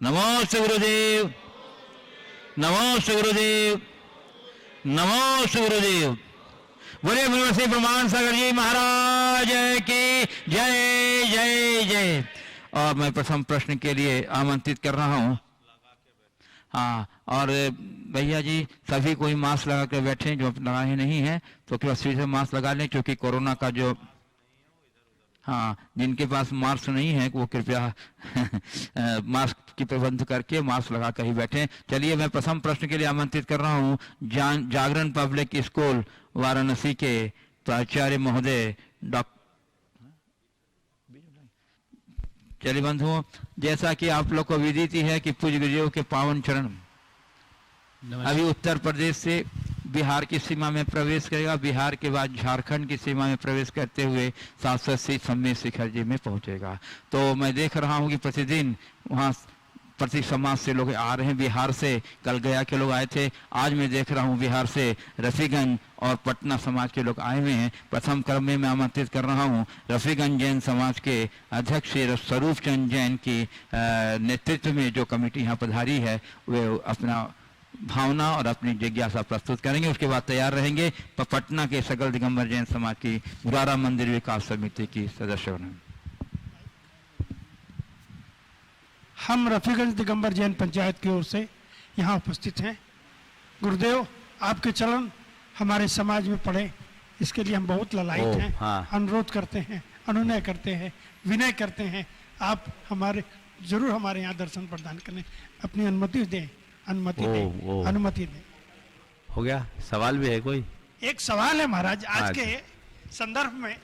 नमोस्तु गुरुदेव, नमोस्तु गुरुदेव, नमोस्तु गुरुदेव। बोले ब्रह्मश्री प्रमाण सागर जी महाराज की जय जय जय। और मैं प्रथम प्रश्न के लिए आमंत्रित कर रहा हूँ। हाँ, और भैया जी सभी कोई मास्क लगा कर बैठे, जो लगाए नहीं है तो कृपया से मास्क लगा लें, क्योंकि कोरोना का जो, हाँ, जिनके पास मास्क नहीं है वो कृपया मास्क की प्रबंध करके मास्क लगा कर ही बैठे। चलिए, मैं प्रथम प्रश्न के लिए आमंत्रित कर रहा हूँ जागरण पब्लिक स्कूल वाराणसी के प्राचार्य महोदय डॉक्टर। चलिए बंधुओं, जैसा कि आप लोग को विदित ही है कि पूज्य गुरुदेव के पावन चरण अभी उत्तर प्रदेश से बिहार की सीमा में प्रवेश करेगा, बिहार के बाद झारखंड की सीमा में प्रवेश करते हुए शाश्वत सम्मेद शिखर जी में पहुंचेगा। तो मैं देख रहा हूं कि प्रतिदिन वहां प्रति समाज से लोग आ रहे हैं। बिहार से कल गया के लोग आए थे, आज मैं देख रहा हूं बिहार से रफीगंज और पटना समाज के लोग आए हुए हैं। प्रथम क्रम में मैं आमंत्रित कर रहा हूं रफीगंज जैन समाज के अध्यक्ष स्वरूप चंद जैन की नेतृत्व में जो कमेटी यहाँ पधारी है, वे अपना भावना और अपनी जिज्ञासा प्रस्तुत करेंगे। उसके बाद तैयार रहेंगे पटना के सकल दिगंबर जैन समाज की गुरारा मंदिर विकास समिति की सदस्य बने। हम रफीगंज दिगंबर जैन पंचायत की ओर से यहाँ उपस्थित हैं। गुरुदेव, आपके चरण हमारे समाज में पड़े, इसके लिए हम बहुत ललायित हैं। हाँ। अनुरोध करते हैं, अनुनय करते हैं, विनय करते हैं, आप जरूर हमारे यहाँ दर्शन प्रदान करें। अपनी अनुमति दें, अनुमति दें। हो गया। सवाल भी है कोई? एक सवाल है महाराज, आज के संदर्भ में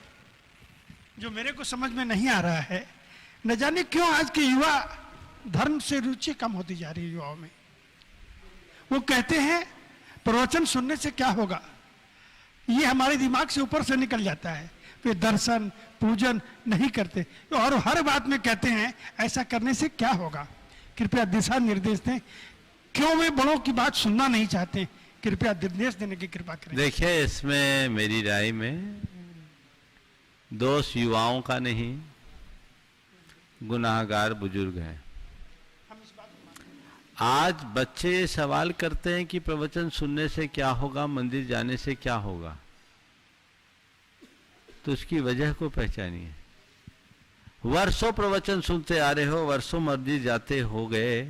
जो मेरे को समझ में नहीं आ रहा है, न जाने क्यों आज के युवा धर्म से रुचि कम होती जा रही है युवाओं में। वो कहते हैं प्रवचन सुनने से क्या होगा, ये हमारे दिमाग से ऊपर से निकल जाता है। वे दर्शन पूजन नहीं करते और हर बात में कहते हैं ऐसा करने से क्या होगा। कृपया दिशा निर्देश दें। क्यों वे बड़ों की बात सुनना नहीं चाहते, कृपया निर्देश देने की कृपा करें। देखिए, इसमें मेरी राय में दोष युवाओं का नहीं, गुनाहगार बुजुर्ग हैं। आज बच्चे सवाल करते हैं कि प्रवचन सुनने से क्या होगा, मंदिर जाने से क्या होगा, तो उसकी वजह को पहचानिए। वर्षों प्रवचन सुनते आ रहे हो, वर्षों मंदिर जाते हो गए,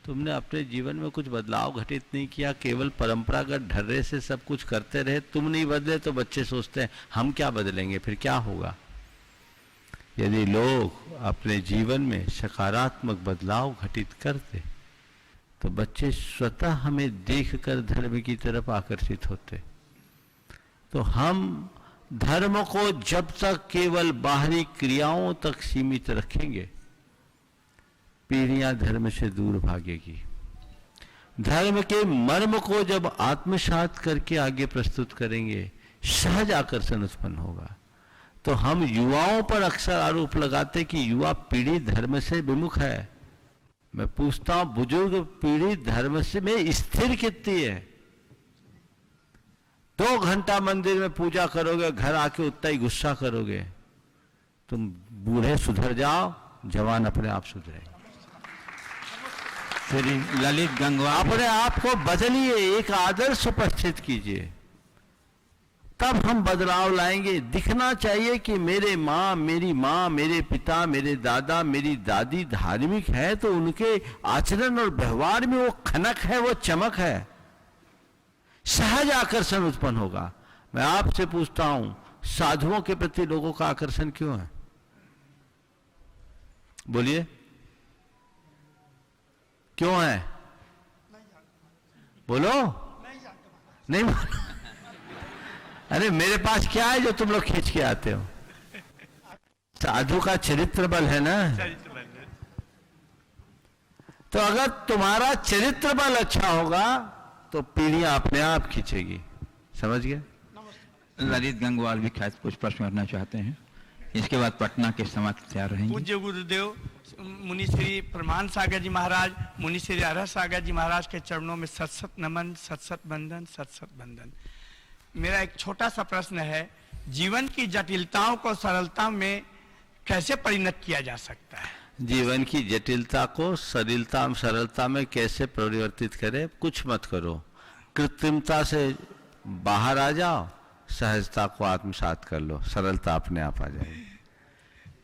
तुमने अपने जीवन में कुछ बदलाव घटित नहीं किया, केवल परंपरागत ढर्रे से सब कुछ करते रहे। तुम नहीं बदले तो बच्चे सोचते हैं हम क्या बदलेंगे, फिर क्या होगा। यदि लोग अपने जीवन में सकारात्मक बदलाव घटित करते तो बच्चे स्वतः हमें देखकर धर्म की तरफ आकर्षित होते। तो हम धर्म को जब तक केवल बाहरी क्रियाओं तक सीमित रखेंगे, पीढ़ियां धर्म से दूर भागेगी। धर्म के मर्म को जब आत्मसात करके आगे प्रस्तुत करेंगे, सहज आकर्षण उत्पन्न होगा। तो हम युवाओं पर अक्सर आरोप लगाते कि युवा पीढ़ी धर्म से विमुख है। मैं पूछता हूं, बुजुर्ग पीढ़ी धर्म से में स्थिर कितनी है? 2 घंटा मंदिर में पूजा करोगे, घर आके उतना ही गुस्सा करोगे। तुम बूढ़े सुधर जाओ, जवान अपने आप सुधरेंगे। श्री ललित गंगवार, अपने आप को बदलिए, एक आदर्श उपस्थित कीजिए, तब हम बदलाव लाएंगे। दिखना चाहिए कि मेरे माँ, मेरी माँ, मेरे पिता, मेरे दादा, मेरी दादी धार्मिक है, तो उनके आचरण और व्यवहार में वो खनक है, वो चमक है, सहज आकर्षण उत्पन्न होगा। मैं आपसे पूछता हूं, साधुओं के प्रति लोगों का आकर्षण क्यों है? बोलिए, क्यों है? बोलो। नहीं मानो? अरे मेरे पास क्या है जो तुम लोग खींच के आते हो? साधु का चरित्र बल है ना। तो अगर तुम्हारा चरित्र बल अच्छा होगा तो पीढ़ियां अपने आप खींचेगी। समझ गए? ललित गंगवार भी शायद कुछ प्रश्न करना चाहते हैं, इसके बाद पटना के समाज तैयार रहेंगे। पूज्य गुरुदेव मुनि श्री प्रमाण सागर जी महाराज, मुनि श्री अरह सागर जी महाराज के चरणों में सत सत नमन, सत सत बंदन, सत सत बंदन। मेरा एक छोटा सा प्रश्न है, जीवन की जटिलताओं को सरलता में कैसे परिणत किया जा सकता है? जीवन की जटिलता को सरलता में कैसे परिवर्तित करे। कुछ मत करो, कृत्रिमता से बाहर आ जाओ, सहजता को आत्मसात कर लो, सरलता अपने आप आ जाएगी।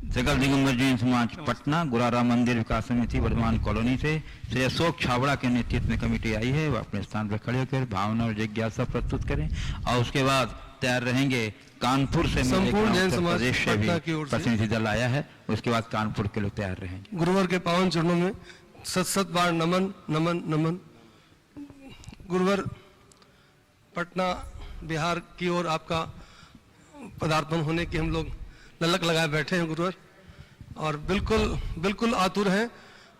जगत दिगंबर जैन समाज पटना गुरारा मंदिर विकास समिति वर्धमान कॉलोनी से श्री अशोक छाबड़ा के नेतृत्व में कमेटी आई है। वो अपने स्थान पर खड़े होकर भावना और जिज्ञासा प्रस्तुत करें और उसके बाद तैयार रहेंगे। कानपुर से संपूर्ण जैन समाज प्रदेश से भी पटना की ओर से प्रतिनिधि दल आया है, उसके बाद कानपुर के लोग तैयार रहेंगे। गुरुवर के पावन चरणों में सत बार नमन नमन नमन। गुरुवर, पटना बिहार की ओर आपका पदार्पण होने की हम लोग ललक लगाए बैठे हैं गुरुवर, और बिल्कुल आतुर हैं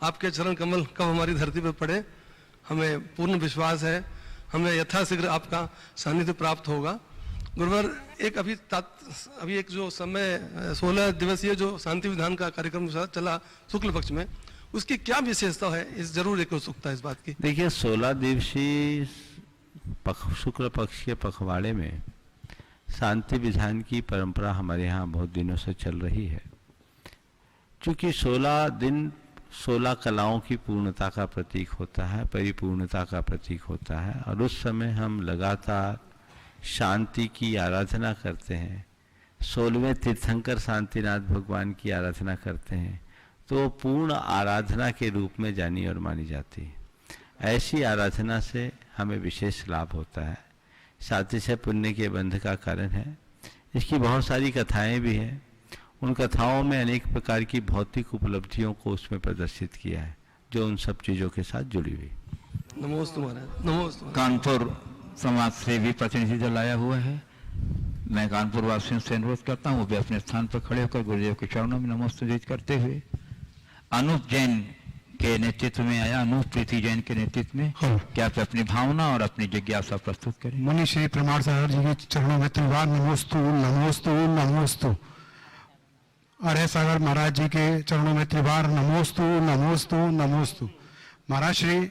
आपके चरण कमल कब हमारी धरती पर पड़े। हमें पूर्ण विश्वास है हमें यथाशीघ्र आपका सानिध्य प्राप्त होगा। गुरुवर, एक अभी एक जो समय 16 दिवसीय जो शांति विधान का कार्यक्रम चला शुक्ल पक्ष में, उसकी क्या विशेषता है, इस जरूर एक उत्सुकता है इस बात की। देखिए, 16 दिवसीय शुक्ल पक्ष के पखवाड़े में शांति विधान की परंपरा हमारे यहाँ बहुत दिनों से चल रही है। क्योंकि 16 दिन 16 कलाओं की पूर्णता का प्रतीक होता है, परिपूर्णता का प्रतीक होता है, और उस समय हम लगातार शांति की आराधना करते हैं। 16वें तीर्थंकर शांतिनाथ भगवान की आराधना करते हैं, तो पूर्ण आराधना के रूप में जानी और मानी जाती है। ऐसी आराधना से हमें विशेष लाभ होता है, साथ ही से पुण्य के बंध का कारण है। इसकी बहुत सारी कथाएं भी हैं, उन कथाओं में अनेक प्रकार की भौतिक उपलब्धियों को उसमें प्रदर्शित किया है, जो उन सब चीज़ों के साथ जुड़ी हुई। नमोस्तु महाराज, नमोस्तु। कानपुर समाज से भी प्रतिनिधि दल आया हुआ है। मैं कानपुर वासियों से अनुरोध करता हूँ वो भी अपने स्थान पर खड़े होकर गुरुदेव के चरणों में नमोस्तुति करते हुए। अनूप जैन के नेतृत्व में आया, अनूप प्रीति जैन के नेतृत्व में, क्या आप अपनी भावना और अपनी जिज्ञासा प्रस्तुत करें। मुनि श्री प्रमाण सागर जी के चरणों में त्रिवार नमोस्तु नमोस्तु नमोस्तु। अरे सागर महाराज जी के चरणों में त्रिवार नमोस्तु नमोस्तु नमोस्तु। महाराज श्री,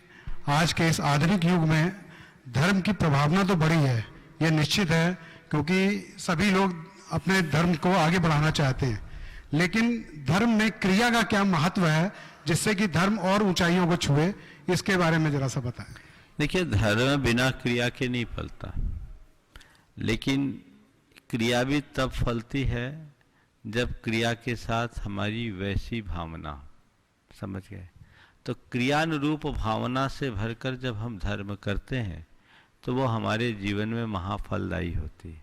आज के इस आधुनिक युग में धर्म की प्रभावना तो बढ़ी है, ये निश्चित है, क्योंकि सभी लोग अपने धर्म को आगे बढ़ाना चाहते हैं, लेकिन धर्म में क्रिया का क्या महत्व है जिससे कि धर्म और ऊंचाइयों को छुए, इसके बारे में जरा सा बताएं। देखिए, धर्म बिना क्रिया के नहीं फलता, लेकिन क्रिया भी तब फलती है जब क्रिया के साथ हमारी वैसी भावना, समझ गए, तो क्रियानुरूप भावना से भरकर जब हम धर्म करते हैं तो वो हमारे जीवन में महाफलदायी होती है।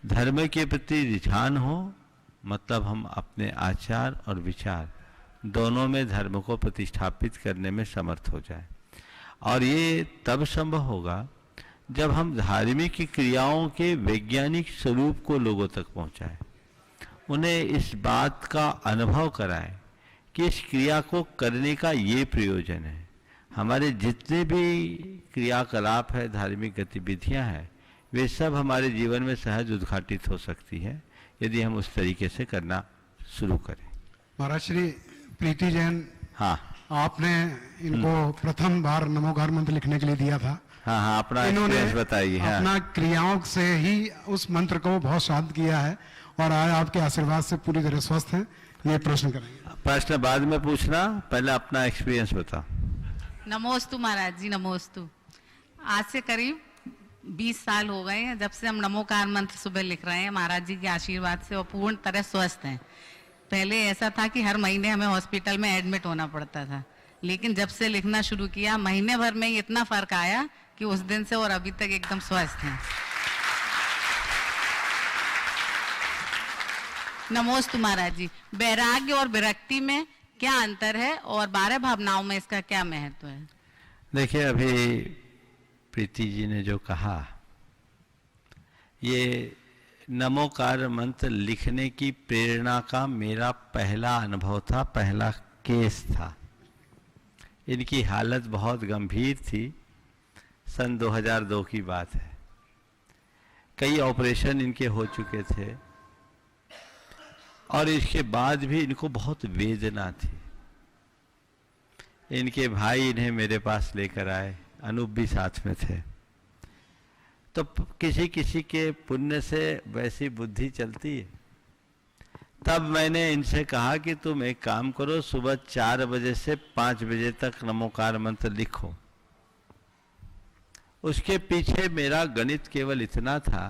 धर्म के प्रति रुझान हो, मतलब हम अपने आचार और विचार दोनों में धर्म को प्रतिष्ठापित करने में समर्थ हो जाए, और ये तब संभव होगा जब हम धार्मिक क्रियाओं के वैज्ञानिक स्वरूप को लोगों तक पहुंचाएं, उन्हें इस बात का अनुभव कराएं कि इस क्रिया को करने का ये प्रयोजन है। हमारे जितने भी क्रियाकलाप है, धार्मिक गतिविधियां हैं, वे सब हमारे जीवन में सहज उद्घाटित हो सकती है यदि हम उस तरीके से करना शुरू करें। महाराज श्री प्रीति जैन, हाँ, आपने इनको प्रथम बार नमोकार मंत्र लिखने के लिए दिया था। हाँ, अपना इन्होंने एक्सपीरियंस बताइए। हाँ, अपना क्रियाओं से ही उस मंत्र को बहुत शांत किया है, और आज आपके आशीर्वाद से पूरी तरह स्वस्थ हैं। ये प्रश्न करेंगे। प्रश्न बाद में पूछना, पहले अपना एक्सपीरियंस बताओ। नमोस्तु महाराज जी, नमोस्तु। आज से करीब 20 साल हो गए हैं जब से हम नमोकार मंत्र सुबह लिख रहे हैं महाराज जी के आशीर्वाद से, और पूर्ण तरह स्वस्थ हैं। पहले ऐसा था कि हर महीने हमें हॉस्पिटल में एडमिट होना पड़ता था, लेकिन जब से लिखना शुरू किया महीने भर में ही इतना फर्क आया कि उस दिन से और अभी तक एकदम स्वस्थ हैं। नमोस्तु महाराज जी। वैराग्य और विरक्ति में क्या अंतर है और 12 भावनाओं में इसका क्या महत्व है? देखिए, अभी प्रीति जी ने जो कहा, ये नमोकार मंत्र लिखने की प्रेरणा का मेरा पहला अनुभव था, पहला केस था। इनकी हालत बहुत गंभीर थी, सन 2002 की बात है। कई ऑपरेशन इनके हो चुके थे, और इसके बाद भी इनको बहुत वेदना थी। इनके भाई इन्हें मेरे पास लेकर आए, अनूप भी साथ में थे। तो किसी किसी के पुण्य से वैसी बुद्धि चलती है, तब मैंने इनसे कहा कि तुम एक काम करो, सुबह 4 बजे से 5 बजे तक नमोकार मंत्र लिखो। उसके पीछे मेरा गणित केवल इतना था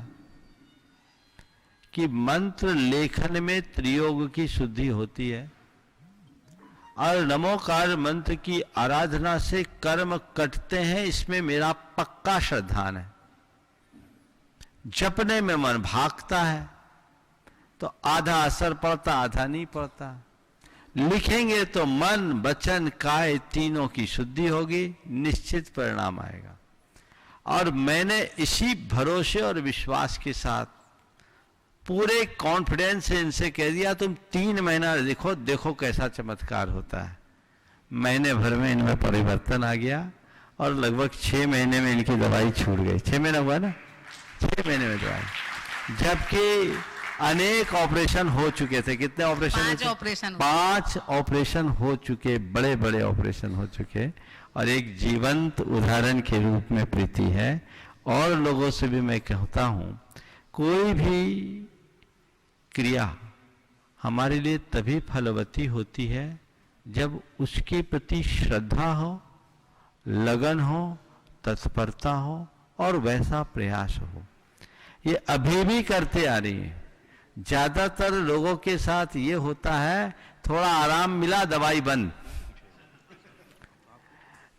कि मंत्र लेखन में त्रियोग की शुद्धि होती है और नमोकार मंत्र की आराधना से कर्म कटते हैं, इसमें मेरा पक्का श्रद्धान है। जपने में मन भागता है तो आधा असर पड़ता, आधा नहीं पड़ता। लिखेंगे तो मन वचन काय तीनों की शुद्धि होगी, निश्चित परिणाम आएगा। और मैंने इसी भरोसे और विश्वास के साथ पूरे कॉन्फिडेंस से इनसे कह दिया तुम 3 महीना लिखो, देखो कैसा चमत्कार होता है। महीने भर में इनमें परिवर्तन आ गया और लगभग 6 महीने में इनकी दवाई छूट गई। 6 महीना हुआ ना, 6 महीने में दवाई, जबकि अनेक ऑपरेशन हो चुके थे। कितने ऑपरेशन? 5 ऑपरेशन। 5 ऑपरेशन हो चुके, बड़े बड़े ऑपरेशन हो चुके। और एक जीवंत उदाहरण के रूप में प्रीति है। और लोगों से भी मैं कहता हूं, कोई भी क्रिया हमारे लिए तभी फलवती होती है जब उसके प्रति श्रद्धा हो, लगन हो, तत्परता हो और वैसा प्रयास हो। ये अभी भी करते आ रही है। ज्यादातर लोगों के साथ ये होता है, थोड़ा आराम मिला दवाई बंद।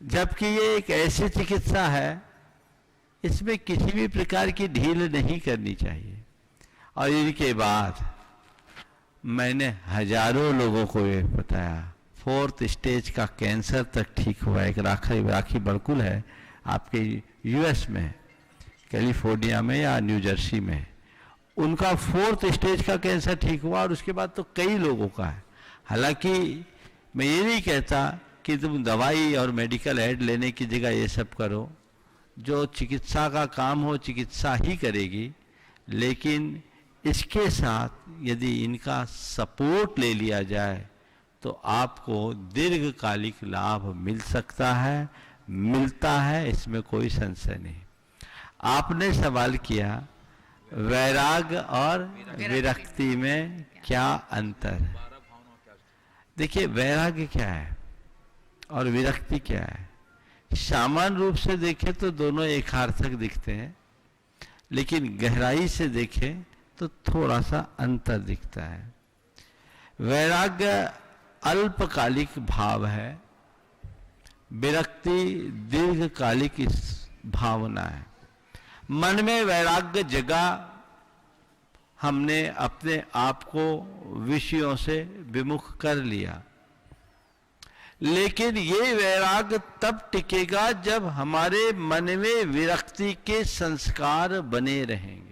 जबकि ये एक ऐसी चिकित्सा है, इसमें किसी भी प्रकार की ढील नहीं करनी चाहिए। और इनके बाद मैंने हजारों लोगों को ये बताया, 4th स्टेज का कैंसर तक ठीक हुआ। एक राखी बड़कुल है आपके यूएस में, कैलिफोर्निया में या न्यू जर्सी में, उनका 4th स्टेज का कैंसर ठीक हुआ। और उसके बाद तो कई लोगों का है। हालांकि मैं ये नहीं कहता कि तुम दवाई और मेडिकल एड लेने की जगह ये सब करो। जो चिकित्सा का काम हो चिकित्सा ही करेगी, लेकिन इसके साथ यदि इनका सपोर्ट ले लिया जाए तो आपको दीर्घकालिक लाभ मिल सकता है, मिलता है, इसमें कोई संशय नहीं। आपने सवाल किया वैराग्य और विरक्ति में क्या अंतर है। देखिए, वैराग्य क्या है और विरक्ति क्या है। सामान्य रूप से देखें तो दोनों एकार्थक दिखते हैं, लेकिन गहराई से देखें तो थोड़ा सा अंतर दिखता है। वैराग्य अल्पकालिक भाव है, विरक्ति दीर्घकालिक भावना है। मन में वैराग्य जगा, हमने अपने आप को विषयों से विमुख कर लिया, लेकिन ये वैराग्य तब टिकेगा जब हमारे मन में विरक्ति के संस्कार बने रहेंगे।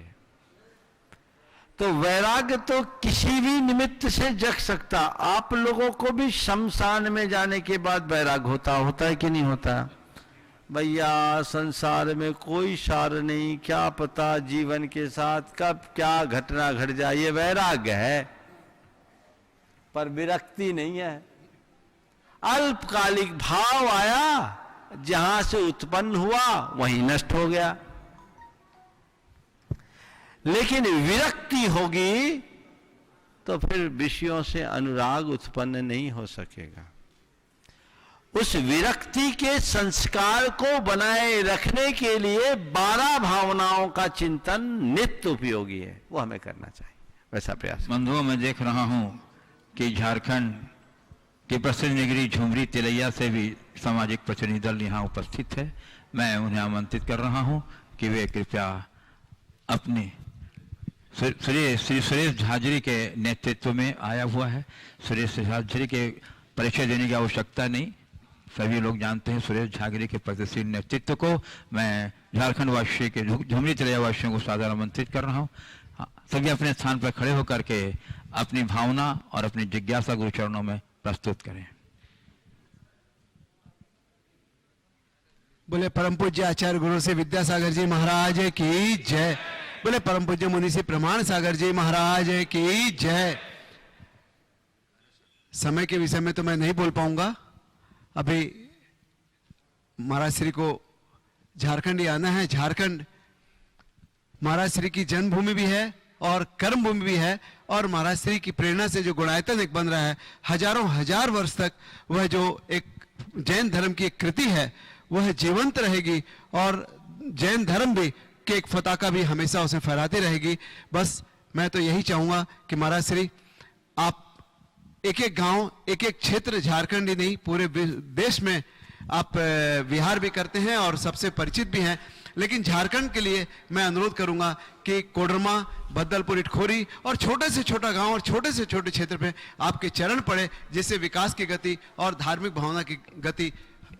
तो वैराग्य तो किसी भी निमित्त से जग सकता। आप लोगों को भी शमशान में जाने के बाद वैराग्य होता है कि नहीं होता? भैया, संसार में कोई सार नहीं, क्या पता जीवन के साथ कब क्या घटना घट जाए। ये वैराग्य है, पर विरक्ति नहीं है। अल्पकालिक भाव आया, जहां से उत्पन्न हुआ वहीं नष्ट हो गया। लेकिन विरक्ति होगी तो फिर विषयों से अनुराग उत्पन्न नहीं हो सकेगा। उस विरक्ति के संस्कार को बनाए रखने के लिए 12 भावनाओं का चिंतन नित्य उपयोगी है, वो हमें करना चाहिए। वैसा प्रयास। बंधुओं, मैं देख रहा हूं कि झारखंड की प्रसिद्ध नगरी झुमरी तिलैया से भी सामाजिक प्रतिनिधि दल यहाँ उपस्थित है। मैं उन्हें आमंत्रित कर रहा हूं कि वे कृपया अपने श्री सुरेश झाझरी के नेतृत्व में आया हुआ है। सुरेश झाझरी के परिचय देने की आवश्यकता नहीं, सभी लोग जानते हैं सुरेश झाझरी के प्रतिष्ठित नेतृत्व को। मैं झारखंड वासियों के, झुमरी तिलैया वासियों को सादर आमंत्रित कर रहा हूँ। सभी अपने स्थान पर खड़े होकर के अपनी भावना और अपनी जिज्ञासा गुरु चरणों में प्रस्तुत करें। बोले परम पूज्य आचार्य गुरु से विद्यासागर जी महाराज की जय। बोले परम पूज्य मुनि से प्रमाण सागर जी महाराज की जय। समय के विषय में तो मैं नहीं बोल पाऊंगा। अभी महाराज श्री को झारखंड ही आना है। झारखंड महाराज श्री की जन्मभूमि भी है और कर्म भूमि भी है, और महाराज श्री की प्रेरणा से जो गुणायतन एक बन रहा है, हजारों हजार वर्ष तक वह जो एक जैन धर्म की एक कृति है वह जीवंत रहेगी, और जैन धर्म भी के एक पताका भी हमेशा उसे फहराती रहेगी। बस मैं तो यही चाहूंगा कि महाराज श्री आप एक एक गांव, एक एक क्षेत्र, झारखंड ही नहीं पूरे देश में आप विहार भी करते हैं और सबसे परिचित भी हैं, लेकिन झारखंड के लिए मैं अनुरोध करूंगा कि कोडरमा, बद्दलपुर, इटखोरी और छोटे से छोटा गांव और छोटे से छोटे क्षेत्र पे आपके चरण पड़े, जिससे विकास की गति और धार्मिक भावना की गति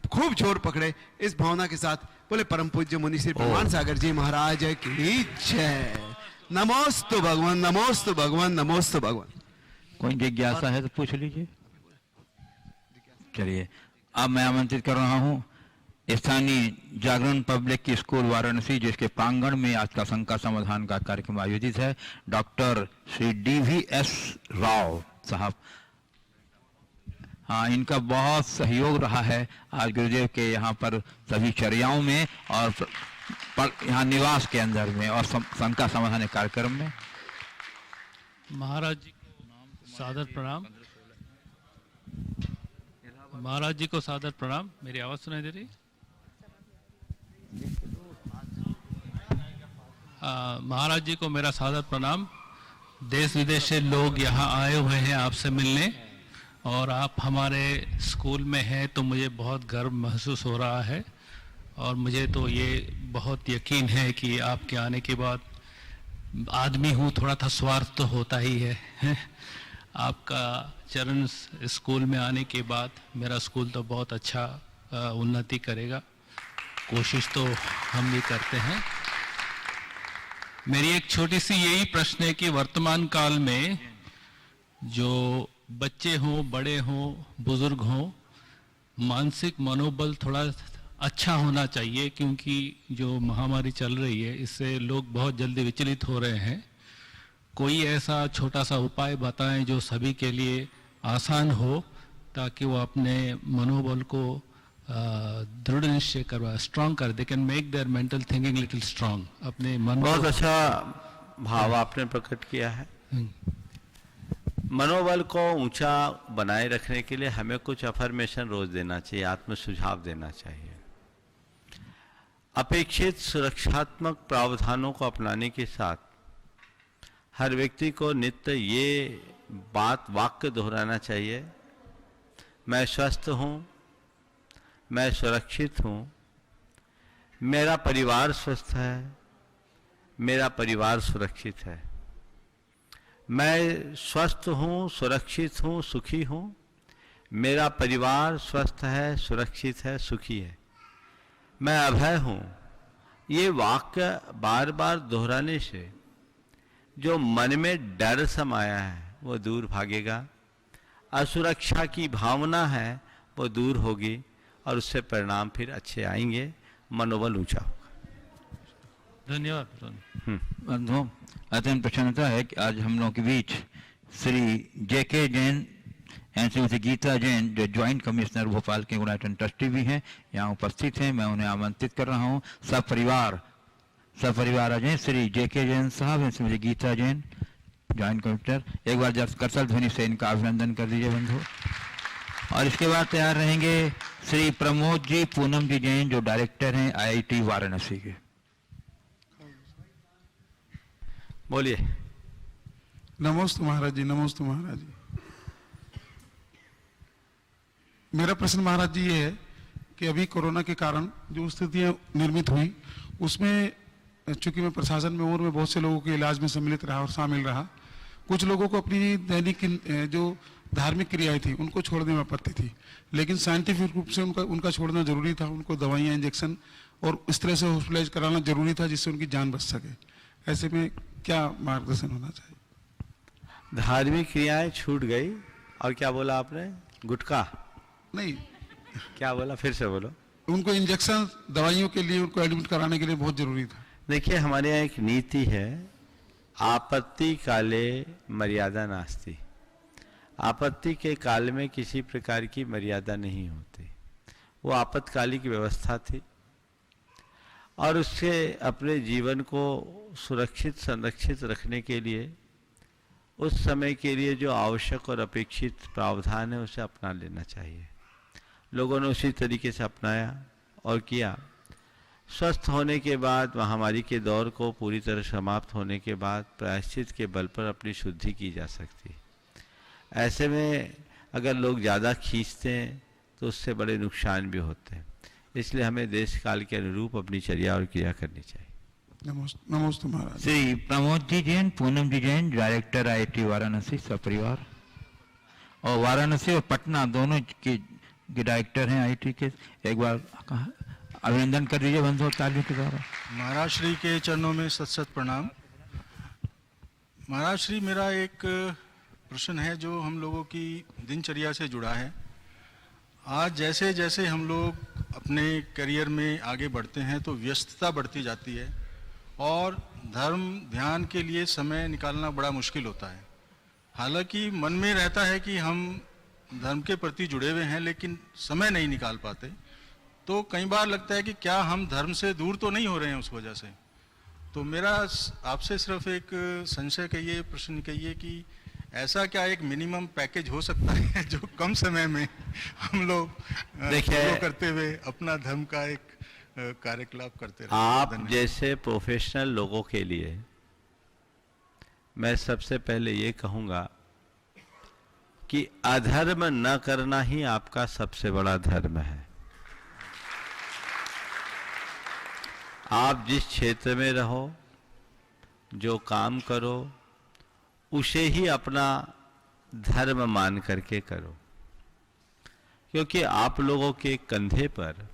खूब जोर पकड़े। इस भावना के साथ बोले परम पूज्य मुनि श्री प्रमाण सागर जी महाराज की जय। नमोस्तु भगवान, नमोस्तु भगवान, नमोस्तु भगवान। कोई जिज्ञासा है तो पूछ लीजिए। चलिए, अब मैं आमंत्रित कर रहा हूं स्थानीय जागरण पब्लिक स्कूल वाराणसी, जिसके प्रांगण में आज का शंका समाधान का कार्यक्रम आयोजित है, डॉक्टर श्री DVS राव साहब। हाँ, इनका बहुत सहयोग रहा है आज गुरुदेव के यहाँ पर सभी चर्याओं में और यहाँ निवास के अंदर में और शंका समाधान कार्यक्रम में। महाराज जी को सादर प्रणाम। महाराज जी को सादर प्रणाम। मेरी आवाज सुनाई दे रही? महाराज जी को मेरा सादर प्रणाम। देश विदेश से लोग यहाँ आए हुए हैं आपसे मिलने, और आप हमारे स्कूल में हैं तो मुझे बहुत गर्व महसूस हो रहा है, और मुझे तो ये बहुत यकीन है कि आपके आने के बाद, आदमी हूँ थोड़ा था स्वार्थ तो होता ही है आपका चरण स्कूल में आने के बाद मेरा स्कूल तो बहुत अच्छा उन्नति करेगा, कोशिश तो हम भी करते हैं। मेरी एक छोटी सी यही प्रश्न है कि वर्तमान काल में जो बच्चे हों, बड़े हों, बुजुर्ग हों, मानसिक मनोबल थोड़ा अच्छा होना चाहिए, क्योंकि जो महामारी चल रही है इससे लोग बहुत जल्दी विचलित हो रहे हैं। कोई ऐसा छोटा सा उपाय बताएं जो सभी के लिए आसान हो, ताकि वो अपने मनोबल को दृढ़ निश्चय करवा, स्ट्रांग कर, they can make their mental thinking little strong. अपने मन बहुत अच्छा भाव आपने प्रकट किया है। मनोबल को ऊंचा बनाए रखने के लिए हमें कुछ अफर्मेशन रोज देना चाहिए, आत्म सुझाव देना चाहिए। अपेक्षित सुरक्षात्मक प्रावधानों को अपनाने के साथ हर व्यक्ति को नित्य ये बात, वाक्य दोहराना चाहिए, मैं स्वस्थ हूँ, मैं सुरक्षित हूँ, मेरा परिवार स्वस्थ है, मेरा परिवार सुरक्षित है, मैं स्वस्थ हूँ, सुरक्षित हूँ, सुखी हूँ, मेरा परिवार स्वस्थ है, सुरक्षित है, सुखी है, मैं अभय हूँ। ये वाक्य बार बार दोहराने से जो मन में डर समाया है वो दूर भागेगा, असुरक्षा की भावना है वो दूर होगी, और उससे परिणाम फिर अच्छे आएंगे, मनोबल ऊंचा होगा। धन्यवाद। बंधुओं, अत्यंत प्रसन्नता है कि आज हम लोगों के बीच श्री JK जैन एंड श्रीमती गीता जैन, जो ज्वाइंट कमिश्नर भोपाल के गुणायतन ट्रस्टी भी हैं, यहाँ उपस्थित हैं। मैं उन्हें आमंत्रित कर रहा हूँ। सब परिवार आ जाएं। श्री JK जैन साहब and Shrimati Geeta Jain, joint commissioner, एक बार जब करतल ध्वनि से इनका अभिनंदन कर दीजिए बंधु। और इसके बाद तैयार रहेंगे श्री प्रमोद जी पूनम जी जैन, जो डायरेक्टर हैं IIT वाराणसी के। बोलिए। नमोस्तु महाराज जी, नमोस्तु महाराज जी। मेरा प्रश्न महाराज जी ये है कि अभी कोरोना के कारण जो स्थितियां निर्मित हुई, उसमें चूंकि मैं प्रशासन में और मैं बहुत से लोगों के इलाज में सम्मिलित रहा और शामिल रहा, कुछ लोगों को अपनी दैनिक जो धार्मिक क्रियाएं थी उनको छोड़ने में आपत्ति थी, लेकिन साइंटिफिक रूप से उनका छोड़ना जरूरी था। उनको दवाइयाँ, इंजेक्शन और इस तरह से हॉस्पिटलाइज कराना जरूरी था जिससे उनकी जान बच सके। ऐसे में क्या मार्गदर्शन होना चाहिए? धार्मिक क्रियाएं छूट गई, और क्या बोला आपने? गुटखा नहीं, क्या बोला? फिर से बोलो। उनको इंजेक्शन, दवाइयों के लिए उनको एडमिट कराने के लिए बहुत जरूरी था। देखिए, हमारे यहाँ एक नीति है, आपत्ति काले मर्यादा नास्ति। आपत्ति के काल में किसी प्रकार की मर्यादा नहीं होती। वो आपातकालिक व्यवस्था थी, और उससे अपने जीवन को सुरक्षित संरक्षित रखने के लिए उस समय के लिए जो आवश्यक और अपेक्षित प्रावधान है उसे अपना लेना चाहिए। लोगों ने उसी तरीके से अपनाया और किया। स्वस्थ होने के बाद, महामारी के दौर को पूरी तरह समाप्त होने के बाद प्रायश्चित के बल पर अपनी शुद्धि की जा सकती। ऐसे में अगर लोग ज़्यादा खींचते हैं तो उससे बड़े नुकसान भी होते हैं। इसलिए हमें देश काल के अनुरूप अपनी चर्या और क्रिया करनी चाहिए। नमस्ते महाराज। श्री प्रमोद जी जैन, पूनम जी जैन, डायरेक्टर IIT वाराणसी सपरिवार, और वाराणसी और पटना दोनों के डायरेक्टर हैं IIT के। एक बार अभिनंदन कर दीजिए बंधु तालियों के द्वारा। महाराज श्री के चरणों में सत सत प्रणाम। महाराज श्री, मेरा एक प्रश्न है जो हम लोगों की दिनचर्या से जुड़ा है। आज जैसे जैसे हम लोग अपने करियर में आगे बढ़ते हैं तो व्यस्तता बढ़ती जाती है और धर्म ध्यान के लिए समय निकालना बड़ा मुश्किल होता है। हालांकि मन में रहता है कि हम धर्म के प्रति जुड़े हुए हैं, लेकिन समय नहीं निकाल पाते। तो कई बार लगता है कि क्या हम धर्म से दूर तो नहीं हो रहे हैं उस वजह से। तो मेरा आपसे सिर्फ एक संशय कहिए, प्रश्न कहिए कि ऐसा क्या एक मिनिमम पैकेज हो सकता है जो कम समय में हम लोग फॉलो करते हुए अपना धर्म का एक कार्यकलाप करते रहे। आप जैसे प्रोफेशनल लोगों के लिए मैं सबसे पहले ये कहूँगा कि अधर्म न करना ही आपका सबसे बड़ा धर्म है। आप जिस क्षेत्र में रहो, जो काम करो, उसे ही अपना धर्म मान करके करो, क्योंकि आप लोगों के कंधे पर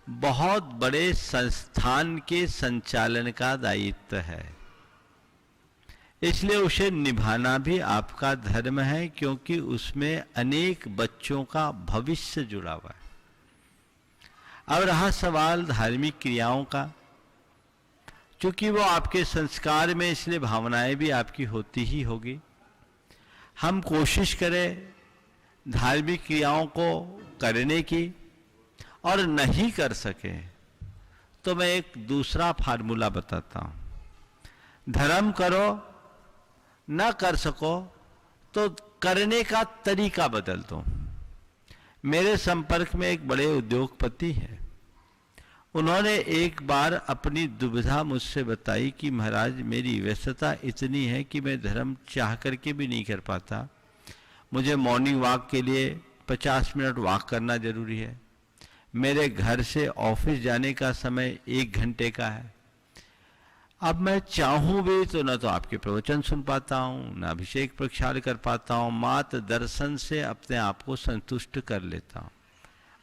बहुत बड़े संस्थान के संचालन का दायित्व है। इसलिए उसे निभाना भी आपका धर्म है, क्योंकि उसमें अनेक बच्चों का भविष्य जुड़ा हुआ है। अब रहा सवाल धार्मिक क्रियाओं का, चूंकि वो आपके संस्कार में, इसलिए भावनाएं भी आपकी होती ही होगी। हम कोशिश करें धार्मिक क्रियाओं को करने की, और नहीं कर सके तो मैं एक दूसरा फार्मूला बताता हूं। धर्म करो, ना कर सको तो करने का तरीका बदल दो। मेरे संपर्क में एक बड़े उद्योगपति हैं। उन्होंने एक बार अपनी दुविधा मुझसे बताई कि महाराज, मेरी व्यस्तता इतनी है कि मैं धर्म चाह करके भी नहीं कर पाता। मुझे मॉर्निंग वॉक के लिए 50 मिनट वॉक करना जरूरी है। मेरे घर से ऑफिस जाने का समय 1 घंटे का है। अब मैं चाहूं भी तो ना तो आपके प्रवचन सुन पाता हूं, ना अभिषेक प्रक्षाल कर पाता हूं। मात्र दर्शन से अपने आप को संतुष्ट कर लेता हूं।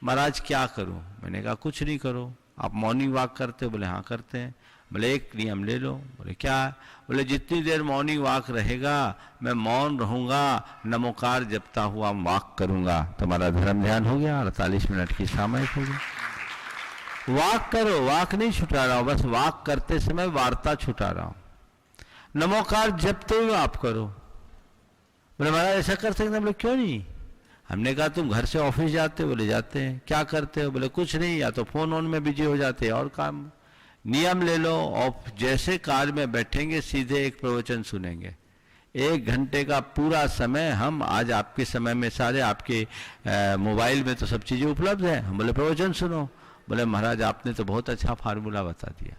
महाराज क्या करूं? मैंने कहा कुछ नहीं करो। आप मॉर्निंग वॉक करते हो? बोले हाँ करते हैं। बोले एक नियम ले लो। बोले क्या? बोले जितनी देर मॉर्निंग वॉक रहेगा मैं मौन रहूंगा, नमोकार जपता हुआ वॉक करूंगा। तुम्हारा धर्म ध्यान हो गया, 48 मिनट की सामयिक होगी। वॉक करो, वॉक नहीं छुटा रहा हूं, बस वॉक करते समय वार्ता छुटा रहा हूं। नमोकार जपते हुए आप करो। बोले महाराज ऐसा कर सकते? बोले क्यों नहीं। हमने कहा तुम घर से ऑफिस जाते हो? बोले जाते हैं। क्या करते हो? बोले कुछ नहीं, या तो फोन ऑन में बिजी हो जाते हैं और काम। नियम ले लो, और जैसे कार में बैठेंगे सीधे एक प्रवचन सुनेंगे। 1 घंटे का पूरा समय हम आज आपके समय में सारे आपके मोबाइल में तो सब चीजें उपलब्ध है। हम बोले प्रवचन सुनो। बोले महाराज आपने तो बहुत अच्छा फार्मूला बता दिया।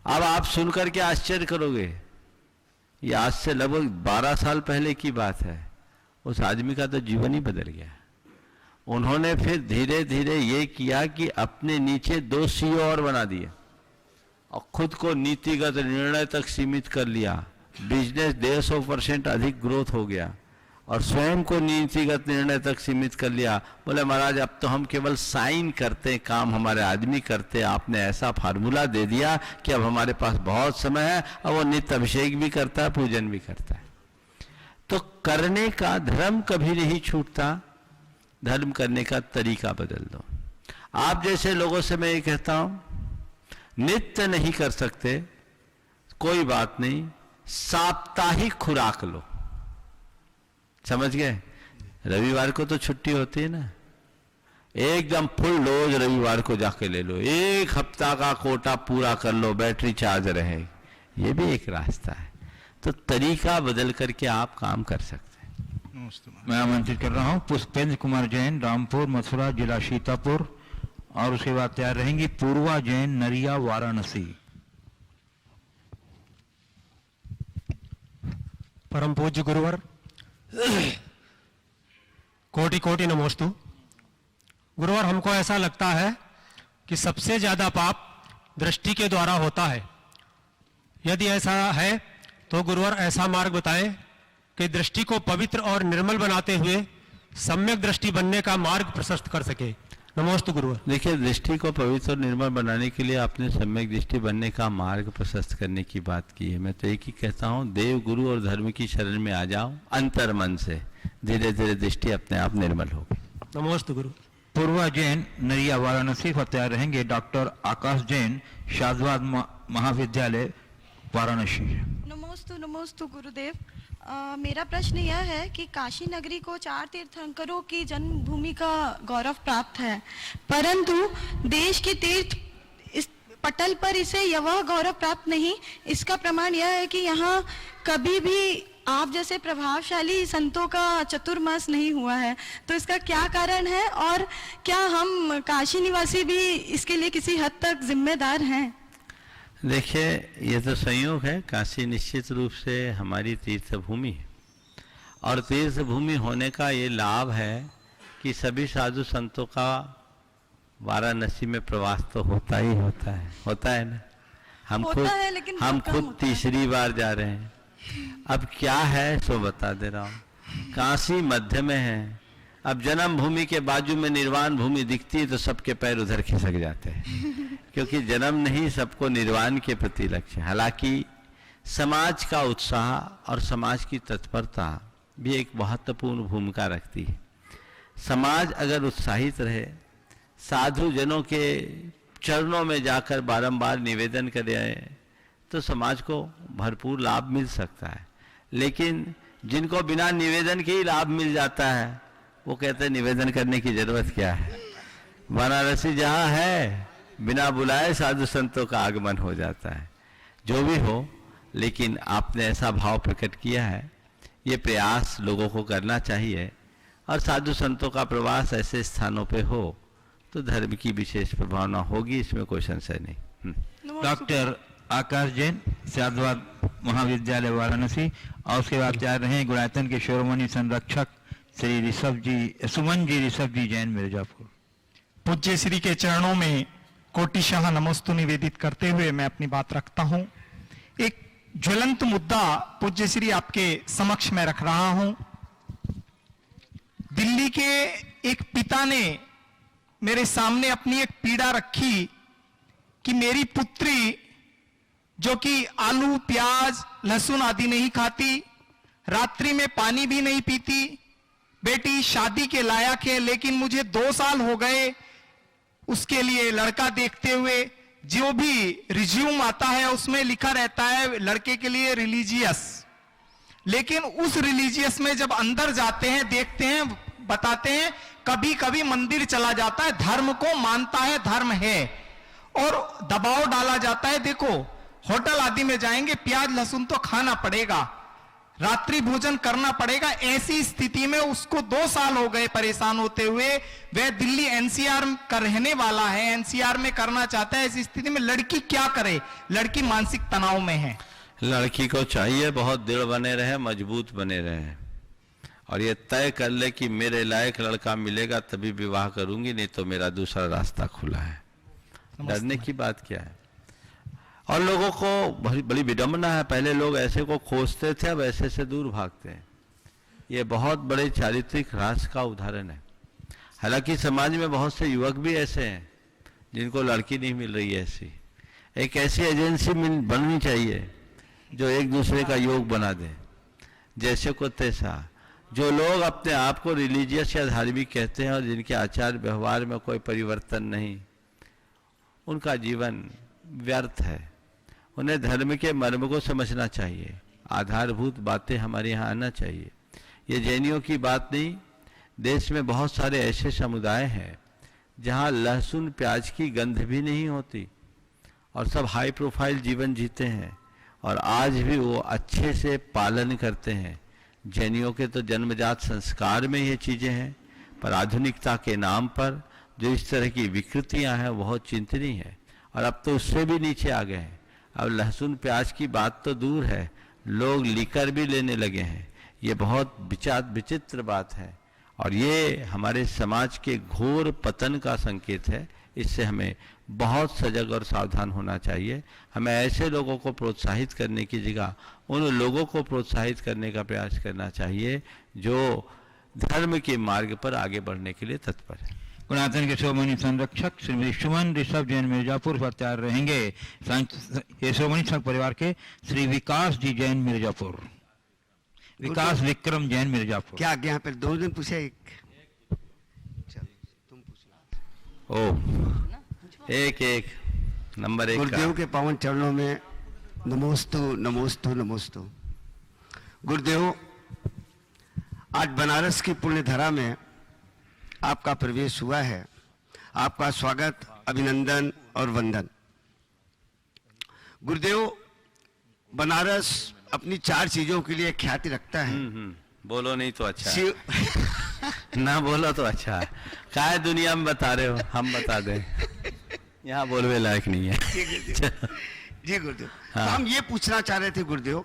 अब आप सुन करके आश्चर्य करोगे, ये आज से लगभग 12 साल पहले की बात है। उस आदमी का तो जीवन ही बदल गया। उन्होंने फिर धीरे धीरे ये किया कि अपने नीचे 2 CEO और बना दिए और खुद को नीतिगत निर्णय तक सीमित कर लिया। बिजनेस 150% अधिक ग्रोथ हो गया और स्वयं को नीतिगत निर्णय तक सीमित कर लिया। बोले महाराज अब तो हम केवल साइन करते हैं, काम हमारे आदमी करते हैं। आपने ऐसा फार्मूला दे दिया कि अब हमारे पास बहुत समय है और वो नित्य अभिषेक भी करता है, पूजन भी करता है। तो करने का धर्म कभी नहीं छूटता, धर्म करने का तरीका बदल दो। आप जैसे लोगों से मैं ये कहता हूं, नित्य नहीं कर सकते कोई बात नहीं, साप्ताहिक खुराक लो। समझ गए? रविवार को तो छुट्टी होती है ना, एकदम फुल डोज रविवार को जाके ले लो, 1 हफ्ता का कोटा पूरा कर लो, बैटरी चार्ज रहे। ये भी एक रास्ता है। तो तरीका बदल करके आप काम कर सकते हैं। मैं आमंत्रित कर रहा हूँ पुष्पेंद्र कुमार जैन, रामपुर मथुरा जिला सीतापुर, और उसके बाद तैयार रहेंगी पूर्वा जैन, नरिया, वाराणसी। परम पूज्य गुरुवर, कोटि कोटि नमोस्तु। गुरुवर, हमको ऐसा लगता है कि सबसे ज्यादा पाप दृष्टि के द्वारा होता है। यदि ऐसा है तो गुरुवर ऐसा मार्ग बताएं कि दृष्टि को पवित्र और निर्मल बनाते हुए सम्यक दृष्टि बनने का मार्ग प्रशस्त कर सके। नमोस्तु गुरुवर। देखिए, दृष्टि को पवित्र और निर्मल बनाने के लिए आपने सम्यक दृष्टि बनने का मार्ग प्रशस्त करने की बात की है। मैं तो एक ही कहता हूँ, देव गुरु और धर्म की शरण में आ जाओ अंतर मन से, धीरे धीरे दृष्टि अपने आप निर्मल होगी। नमोस्तु गुरु। पूर्वा जैन, नरिया, वाराणसी पर तैयार रहेंगे डॉक्टर आकाश जैन, शादवाद महाविद्यालय, वाराणसी। नमोस्तु नमोस्तु गुरुदेव। मेरा प्रश्न यह है कि काशी नगरी को 4 तीर्थंकरों की जन्मभूमि का गौरव प्राप्त है, परंतु देश के तीर्थ इस पटल पर इसे यह गौरव प्राप्त नहीं। इसका प्रमाण यह है कि यहाँ कभी भी आप जैसे प्रभावशाली संतों का चतुर्मास नहीं हुआ है। तो इसका क्या कारण है, और क्या हम काशी निवासी भी इसके लिए किसी हद तक जिम्मेदार हैं? देखिए, ये तो संयोग है। काशी निश्चित रूप से हमारी तीर्थ भूमि है, और तीर्थ भूमि होने का ये लाभ है कि सभी साधु संतों का वाराणसी में प्रवास तो होता ही होता है ना। हम खुद तीसरी बार जा रहे हैं। अब क्या है सो बता दे रहा हूँ। काशी मध्य में है। अब जन्म भूमि के बाजू में निर्वाण भूमि दिखती है तो सबके पैर उधर खिसक जाते हैं, क्योंकि जन्म नहीं, सबको निर्वाण के प्रति लक्ष्य। हालांकि समाज का उत्साह और समाज की तत्परता भी एक महत्वपूर्ण भूमिका रखती है। समाज अगर उत्साहित रहे, साधु जनों के चरणों में जाकर बारंबार निवेदन करे, तो समाज को भरपूर लाभ मिल सकता है। लेकिन जिनको बिना निवेदन के ही लाभ मिल जाता है, वो कहते हैं निवेदन करने की जरूरत क्या है। वाराणसी जहाँ है, बिना बुलाए साधु संतों का आगमन हो जाता है। जो भी हो, लेकिन आपने ऐसा भाव प्रकट किया है, ये प्रयास लोगों को करना चाहिए, और साधु संतों का प्रवास ऐसे स्थानों पे हो तो धर्म की विशेष प्रभावना होगी, इसमें कोई संशय नहीं। डॉक्टर आकाश जैन, शादवाद महाविद्यालय, वाराणसी, और उसके बाद तैयार रहे गुणायतन के शिरोमणि संरक्षक श्री ऋषभ जी, सुमन जी ऋषभ जी जैन, मिर्जापुर। पूज्य श्री के चरणों में कोटिशाह नमोस्तु निवेदित करते हुए मैं अपनी बात रखता हूं। एक ज्वलंत मुद्दा पूज्य श्री आपके समक्ष में रख रहा हूं। दिल्ली के एक पिता ने मेरे सामने अपनी एक पीड़ा रखी कि मेरी पुत्री, जो कि आलू, प्याज, लहसुन आदि नहीं खाती, रात्रि में पानी भी नहीं पीती, बेटी शादी के लायक है, लेकिन मुझे 2 साल हो गए उसके लिए लड़का देखते हुए। जो भी रिज्यूम आता है उसमें लिखा रहता है लड़के के लिए रिलीजियस, लेकिन उस रिलीजियस में जब अंदर जाते हैं, देखते हैं, बताते हैं कभी कभी मंदिर चला जाता है, धर्म को मानता है, धर्म है, और दबाव डाला जाता है, देखो होटल आदि में जाएंगे, प्याज लहसुन तो खाना पड़ेगा, रात्रि भोजन करना पड़ेगा। ऐसी स्थिति में उसको 2 साल हो गए परेशान होते हुए। वह दिल्ली एनसीआर का रहने वाला है, एनसीआर में करना चाहता है। ऐसी स्थिति में लड़की क्या करे? लड़की मानसिक तनाव में है। लड़की को चाहिए बहुत दृढ़ बने रहे, मजबूत बने रहे, और ये तय कर ले कि मेरे लायक लड़का मिलेगा तभी विवाह करूंगी, नहीं तो मेरा दूसरा रास्ता खुला है। डरने की बात क्या है? और लोगों को बड़ी विडंबना है, पहले लोग ऐसे को खोजते थे, अब ऐसे से दूर भागते हैं। ये बहुत बड़े चारित्रिक ह्रास का उदाहरण है। हालांकि समाज में बहुत से युवक भी ऐसे हैं जिनको लड़की नहीं मिल रही है। ऐसी एक ऐसी एजेंसी बननी चाहिए जो एक दूसरे का योग बना दे, जैसे को तैसा। जो लोग अपने आप को रिलीजियस या धार्मिक कहते हैं और जिनके आचार व्यवहार में कोई परिवर्तन नहीं, उनका जीवन व्यर्थ है। उन्हें धर्म के मर्म को समझना चाहिए, आधारभूत बातें हमारे यहाँ आना चाहिए। ये जैनियों की बात नहीं, देश में बहुत सारे ऐसे समुदाय हैं जहाँ लहसुन प्याज की गंध भी नहीं होती, और सब हाई प्रोफाइल जीवन जीते हैं, और आज भी वो अच्छे से पालन करते हैं। जैनियों के तो जन्मजात संस्कार में ये चीज़ें हैं, पर आधुनिकता के नाम पर जो इस तरह की विकृतियां हैं बहुत चिंतनीय है, और अब तो उससे भी नीचे आ गए हैं। अब लहसुन प्याज की बात तो दूर है, लोग लीकर भी लेने लगे हैं। ये बहुत विचित्र बात है, और ये हमारे समाज के घोर पतन का संकेत है। इससे हमें बहुत सजग और सावधान होना चाहिए। हमें ऐसे लोगों को प्रोत्साहित करने की जगह उन लोगों को प्रोत्साहित करने का प्रयास करना चाहिए जो धर्म के मार्ग पर आगे बढ़ने के लिए तत्पर है। गुणातन के शिरोमणि संरक्षक श्रीमती सुमन ऋषभ जैन मिर्जापुर पर तैयार रहेंगे। ये शिरोमणि संघ परिवार के श्री विकास जी जैन मिर्जापुर, विकास विक्रम जैन मिर्जापुर। क्या आगे यहाँ पे 2 दिन पूछे? एक नंबर 1 गुरुदेव के पावन चरणों में नमोस्तु नमोस्तु नमोस्तु। गुरुदेव, आज बनारस की पुण्य धरा में आपका प्रवेश हुआ है। आपका स्वागत, अभिनंदन और वंदन। गुरुदेव, बनारस अपनी 4 चीजों के लिए ख्याति रखता है। बोलो नहीं तो अच्छा है। ना बोलो तो अच्छा है। क्या दुनिया में बता रहे हो, हम बता दें। यहाँ बोलने लायक नहीं है। जी गुरुदेव, हाँ। तो हम ये पूछना चाह रहे थे गुरुदेव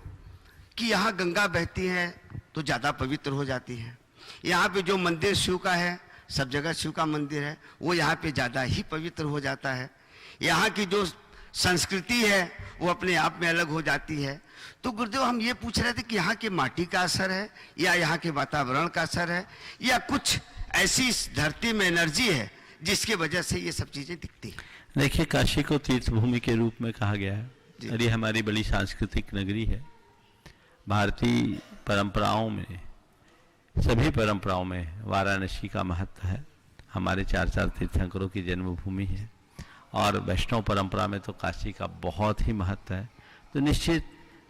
कि यहाँ गंगा बहती है तो ज्यादा पवित्र हो जाती है। यहाँ पे जो मंदिर शिव का है, सब जगह शिव का मंदिर है, वो यहाँ पे ज्यादा ही पवित्र हो जाता है। यहाँ की जो संस्कृति है वो अपने आप में अलग हो जाती है। तो गुरुदेव, हम ये पूछ रहे थे कि यहाँ के माटी का असर है या यहाँ के वातावरण का असर है, या कुछ ऐसी इस धरती में एनर्जी है जिसकी वजह से ये सब चीजें दिखती हैं। देखिए, काशी को तीर्थ भूमि के रूप में कहा गया है, और ये हमारी बड़ी सांस्कृतिक नगरी है। भारतीय परंपराओं में, सभी परंपराओं में वाराणसी का महत्व है। हमारे 4 तीर्थंकरों की जन्मभूमि है, और वैष्णव परंपरा में तो काशी का बहुत ही महत्व है। तो निश्चित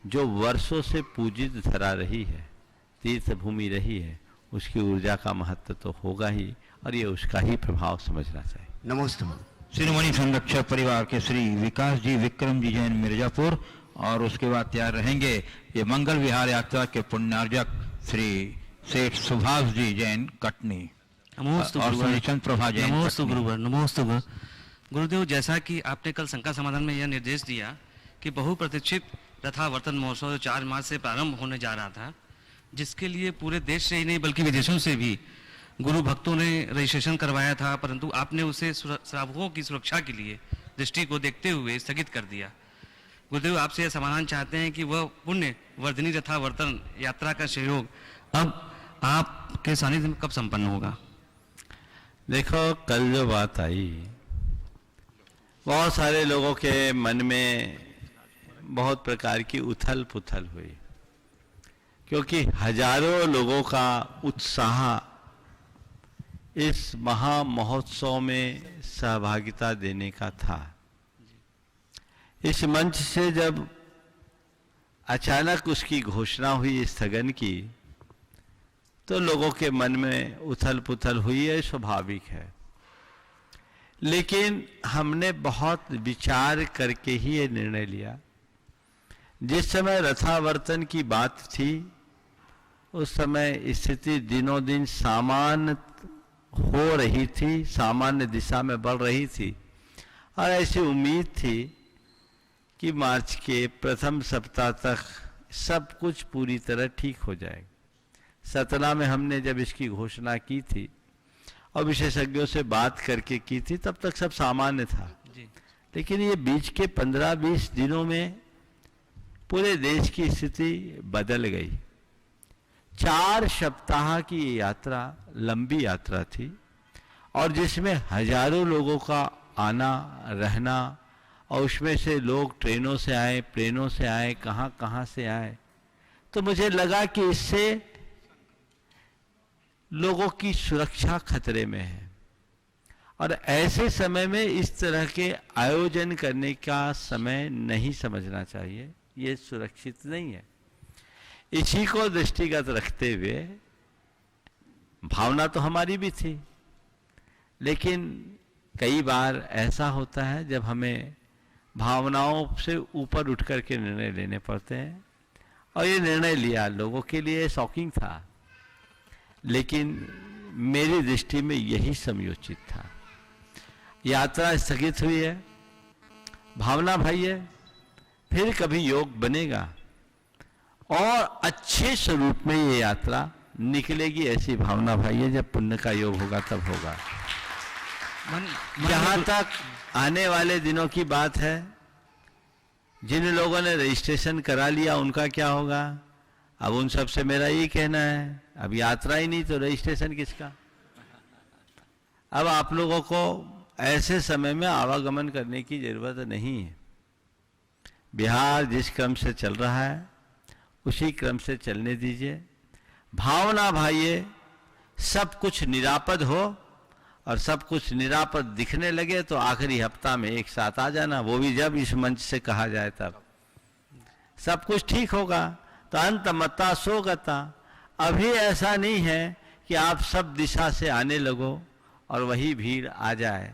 जो वर्षों से पूजित धरा रही है, तीर्थ भूमि रही है, उसकी ऊर्जा का महत्व तो होगा ही, और ये उसका ही प्रभाव समझना चाहिए। नमस्ते। शिरोमणि संरक्षक परिवार के श्री विकास जी विक्रम जी जैन मिर्जापुर, और उसके बाद तैयार रहेंगे ये मंगल विहार यात्रा के पुण्यार्जक श्री सेठ सुभाष जी जैन कटनी और सुनीचंद प्रभा जैन। नमोस्तु गुरुवर, नमोस्तु गुरुदेव। जैसा कि आपने कल शंका समाधान में यह निर्देश दिया कि बहुप्रतीक्षित रथावर्तन महोत्सव 4 मार्च से प्रारंभ होने जा रहा था, जिसके लिए पूरे देश से ही नहीं बल्कि विदेशों से भी गुरु भक्तों ने रजिस्ट्रेशन करवाया था, परंतु आपने उसे श्रावकों की सुरक्षा के लिए दृष्टि को देखते हुए स्थगित कर दिया। गुरुदेव, आपसे यह समाधान चाहते हैं कि वह पुण्य वर्धिनी रथावर्तन यात्रा का सहयोग अब आपके सानिध्य में कब संपन्न होगा? देखो, कल जो बात आई, बहुत सारे लोगों के मन में बहुत प्रकार की उथल पुथल हुई, क्योंकि हजारों लोगों का उत्साह इस महा महोत्सव में सहभागिता देने का था। इस मंच से जब अचानक उसकी घोषणा हुई स्थगन की, तो लोगों के मन में उथल पुथल हुई है, स्वाभाविक है। लेकिन हमने बहुत विचार करके ही ये निर्णय लिया। जिस समय रथावर्तन की बात थी, उस समय स्थिति दिनों दिन सामान्य हो रही थी, सामान्य दिशा में बढ़ रही थी, और ऐसी उम्मीद थी कि मार्च के प्रथम सप्ताह तक सब कुछ पूरी तरह ठीक हो जाएगा। सतना में हमने जब इसकी घोषणा की थी और विशेषज्ञों से बात करके की थी, तब तक सब सामान्य था। लेकिन ये बीच के 15-20 दिनों में पूरे देश की स्थिति बदल गई। 4 सप्ताह की ये यात्रा लंबी यात्रा थी, और जिसमें हजारों लोगों का आना रहना, और उसमें से लोग ट्रेनों से आए, प्लेनों से आए, कहाँ कहाँ से आए। तो मुझे लगा कि इससे लोगों की सुरक्षा खतरे में है, और ऐसे समय में इस तरह के आयोजन करने का समय नहीं समझना चाहिए, ये सुरक्षित नहीं है। इसी को दृष्टिगत रखते हुए भावना तो हमारी भी थी, लेकिन कई बार ऐसा होता है जब हमें भावनाओं से ऊपर उठ कर के निर्णय लेने पड़ते हैं, और ये निर्णय लिया लोगों के लिए शॉकिंग था, लेकिन मेरी दृष्टि में यही समयोचित था। यात्रा स्थगित हुई है, भावना भाई है, फिर कभी योग बनेगा और अच्छे स्वरूप में ये यात्रा निकलेगी, ऐसी भावना भाई है। जब पुण्य का योग होगा तब होगा। जहां तक आने वाले दिनों की बात है, जिन लोगों ने रजिस्ट्रेशन करा लिया उनका क्या होगा? अब उन सब से मेरा ये कहना है, अब यात्रा ही नहीं तो रजिस्ट्रेशन किसका? अब आप लोगों को ऐसे समय में आवागमन करने की जरूरत नहीं है। बिहार जिस क्रम से चल रहा है उसी क्रम से चलने दीजिए। भावना भाइये, सब कुछ निरापद हो और सब कुछ निरापद दिखने लगे तो आखिरी हफ्ता में एक साथ आ जाना, वो भी जब इस मंच से कहा जाए तब सब कुछ ठीक होगा। तो अंत मता सो गता। अभी ऐसा नहीं है कि आप सब दिशा से आने लगो और वही भीड़ आ जाए,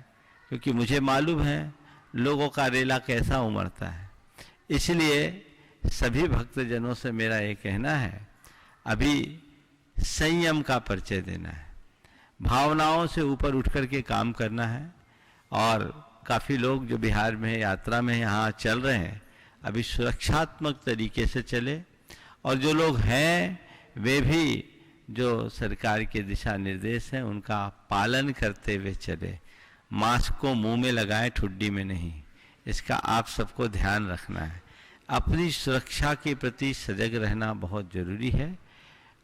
क्योंकि मुझे मालूम है लोगों का रेला कैसा उमड़ता है। इसलिए सभी भक्तजनों से मेरा ये कहना है, अभी संयम का परिचय देना है, भावनाओं से ऊपर उठ कर के काम करना है। और काफ़ी लोग जो बिहार में यात्रा में यहाँ चल रहे हैं, अभी सुरक्षात्मक तरीके से चले, और जो लोग हैं वे भी जो सरकार के दिशा निर्देश हैं उनका पालन करते हुए चले। मास्क को मुंह में लगाएं, ठुड्डी में नहीं। इसका आप सबको ध्यान रखना है। अपनी सुरक्षा के प्रति सजग रहना बहुत ज़रूरी है।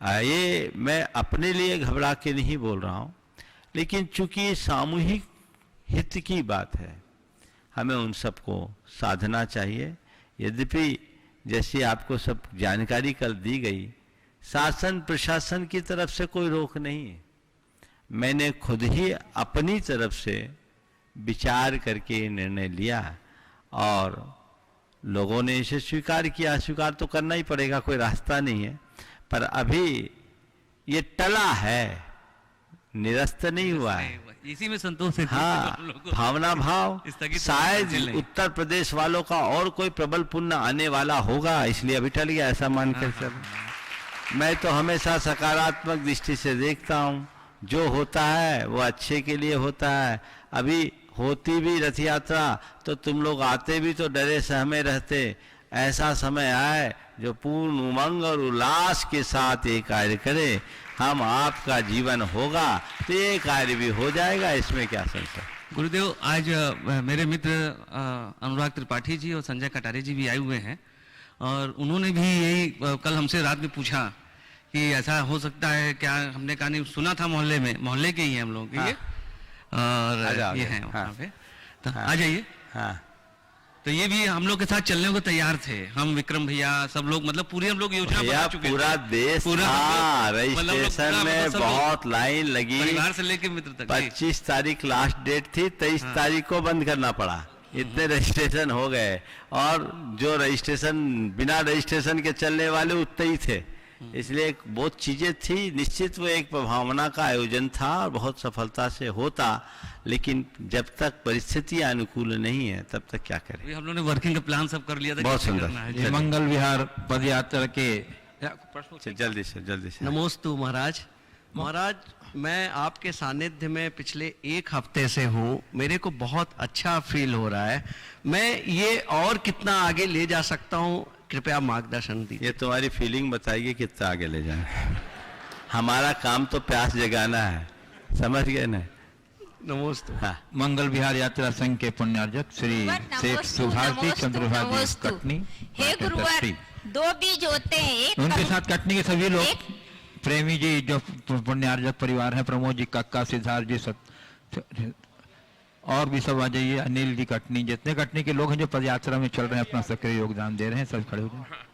ये मैं अपने लिए घबरा के नहीं बोल रहा हूँ, लेकिन चूंकि ये सामूहिक हित की बात है, हमें उन सबको साधना चाहिए। यद्यपि जैसी आपको सब जानकारी कल दी गई, शासन प्रशासन की तरफ से कोई रोक नहीं है। मैंने खुद ही अपनी तरफ से विचार करके निर्णय लिया और लोगों ने इसे स्वीकार किया। स्वीकार तो करना ही पड़ेगा, कोई रास्ता नहीं है। पर अभी ये टला है, निरस्त नहीं हुआ है। इसी में संतोष है। हाँ, भावना भाव शायद उत्तर प्रदेश वालों का और कोई प्रबल पुण्य आने वाला होगा, इसलिए अभी टल गया, ऐसा मानकर चल। मैं तो हमेशा सकारात्मक दृष्टि से देखता हूँ। जो होता है वो अच्छे के लिए होता है। अभी होती भी रथ यात्रा तो तुम लोग आते भी तो डरे सहमे रहते। ऐसा समय आए जो पूर्ण उमंग और उल्लास के साथ ये कार्य करे। हम आपका जीवन होगा तो ये कार्य भी हो जाएगा, इसमें क्या संशय। गुरुदेव, आज मेरे मित्र अनुराग त्रिपाठी जी और संजय कटारे जी भी आए हुए हैं, और उन्होंने भी यही कल हमसे रात में पूछा कि ऐसा हो सकता है क्या। हमने कहा नहीं, सुना था मोहल्ले में, मोहल्ले के ही हैं हम लोग ये, और ये हैं वहाँ पे, तो आ जाइए। हाँ, तो ये भी हम लोग के साथ चलने को तैयार थे। हम विक्रम भैया सब लोग, मतलब पूरी हम लोग योजना बना चुके थे। पूरा देश था, रजिस्ट्रेशन में बहुत लाइन लगी, परिवार से लेके मित्र तक। 25 तारीख लास्ट डेट थी, 23 तारीख को बंद करना पड़ा। इतने रजिस्ट्रेशन हो गए, और जो रजिस्ट्रेशन बिना रजिस्ट्रेशन के चलने वाले उतने ही थे। इसलिए बहुत चीजें थी। निश्चित वो एक भावना का आयोजन था और बहुत सफलता से होता, लेकिन जब तक परिस्थिति अनुकूल नहीं है तब तक क्या करें। हम लोगों ने वर्किंग का प्लान सब कर लिया था। बहुत सुंदर। मंगल विहार पद यात्रा के जल्दी से नमोस्तु महाराज। महाराज, मैं आपके सानिध्य में पिछले 1 हफ्ते से हूँ। मेरे को बहुत अच्छा फील हो रहा है। मैं ये और कितना आगे ले जा सकता हूँ, कृपया मार्गदर्शन दीजिए। ये तुम्हारी फीलिंग बताइए कितना आगे ले जाए। हमारा काम तो प्यास जगाना है, समझ गए ना। नमोस्तु। हाँ। मंगल विहार यात्रा संघ के पुण्यार्जक श्री सेठ सुभाष चंद्रभागी कटनी। हे गुरुवर, 2 बीज होते हैं, एक उनके साथ कटनी के सभी लोग, प्रेमी जी जो पुण्यार्जक परिवार है, प्रमोद जी, कक्का, सिद्धार्थ जी, और भी सब आ जाइए। अनिल जी कटनी, जितने कटनी के लोग हैं जो पदयात्रा में चल रहे हैं, अपना सक्रिय योगदान दे रहे हैं, सब खड़े हो जाए।